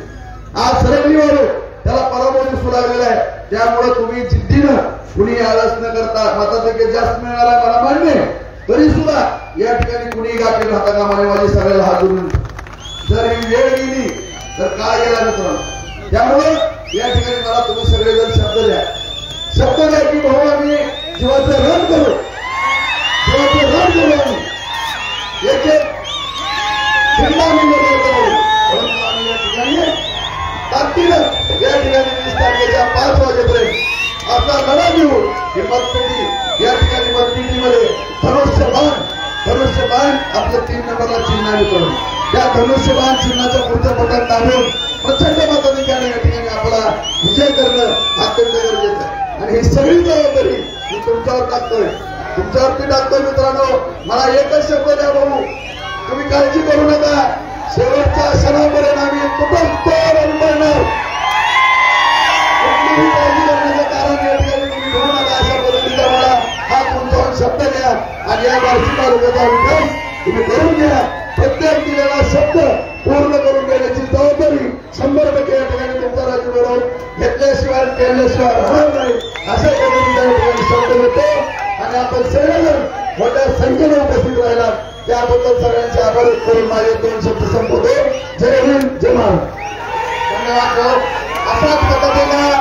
आज सरकली वाळू, त्याला पराभव दिसू लागलेला आहे। त्यामुळे तुम्ही जिद्दीनं कुणी आलस न करता, मताधिक्य जास्त मिळणार आहे मला मान्य, तरी सुद्धा या ठिकाणी कुणी गाठी राहता कामा नये। माझी सगळ्याला हात जोडून जर ही वेळ गेली तर काय गेला मित्रांनो। त्यामुळे या ठिकाणी मला तुम्ही सगळेजण शब्द द्या की भाऊ आम्ही जीवाचं रण करू, जीवाचं रण करू, आम्ही एक परंतु आम्ही या ठिकाणी ताकदीनं या ठिकाणी 20 तारखेच्या 5 वाजेपर्यंत आपला लढा घेऊन ही मतपेटी या ठिकाणी मतपेटीमध्ये धनुष्यबाण आपलं 3 नंबरला चिन्ह वितरण त्या धनुष्यबाण चिन्हाच्या पुढचं बटन दाबून प्रचंड मताधिक्याने या ठिकाणी आपला विजय करणं अत्यंत गरजेचं आहे आणि ही सगळी जबाबदारी मी तुमच्यावर टाकतोय, तुमच्यावरती टाकतोय. मित्रांनो, मला एकच शब्द द्या भाऊ, तुम्ही काळजी करू नका. शेवटच्या क्षणापर्यंत आम्ही कुठं पडणार, कुठलीही काळजी करण्याचं कारण या ठिकाणी तुम्ही घेऊ नका. अशा पद्धतीचा मला हा तुमच्यावर शब्द द्या आणि या बार्शी तालुक्याचा विकास तुम्ही करून घ्या. प्रत्येक दिलेला शब्द पूर्ण करून घेण्याची जबाबदारी 100% या ठिकाणी तुमचा राज्य बरोबर घेतल्याशिवाय केल्याशिवाय राहणार नाही. अशा पद्धतीचा या ठिकाणी शब्द देतो आणि आपण सगळेजण मोठ्या संख्येने उपस्थित राहिला त्याबद्दल सगळ्यांचे आभार व्यक्त करून माझे 2 शब्द संपवतो. जय हिंद, जय महाराष्ट्र. धन्यवाद. असाच पद्धतीनं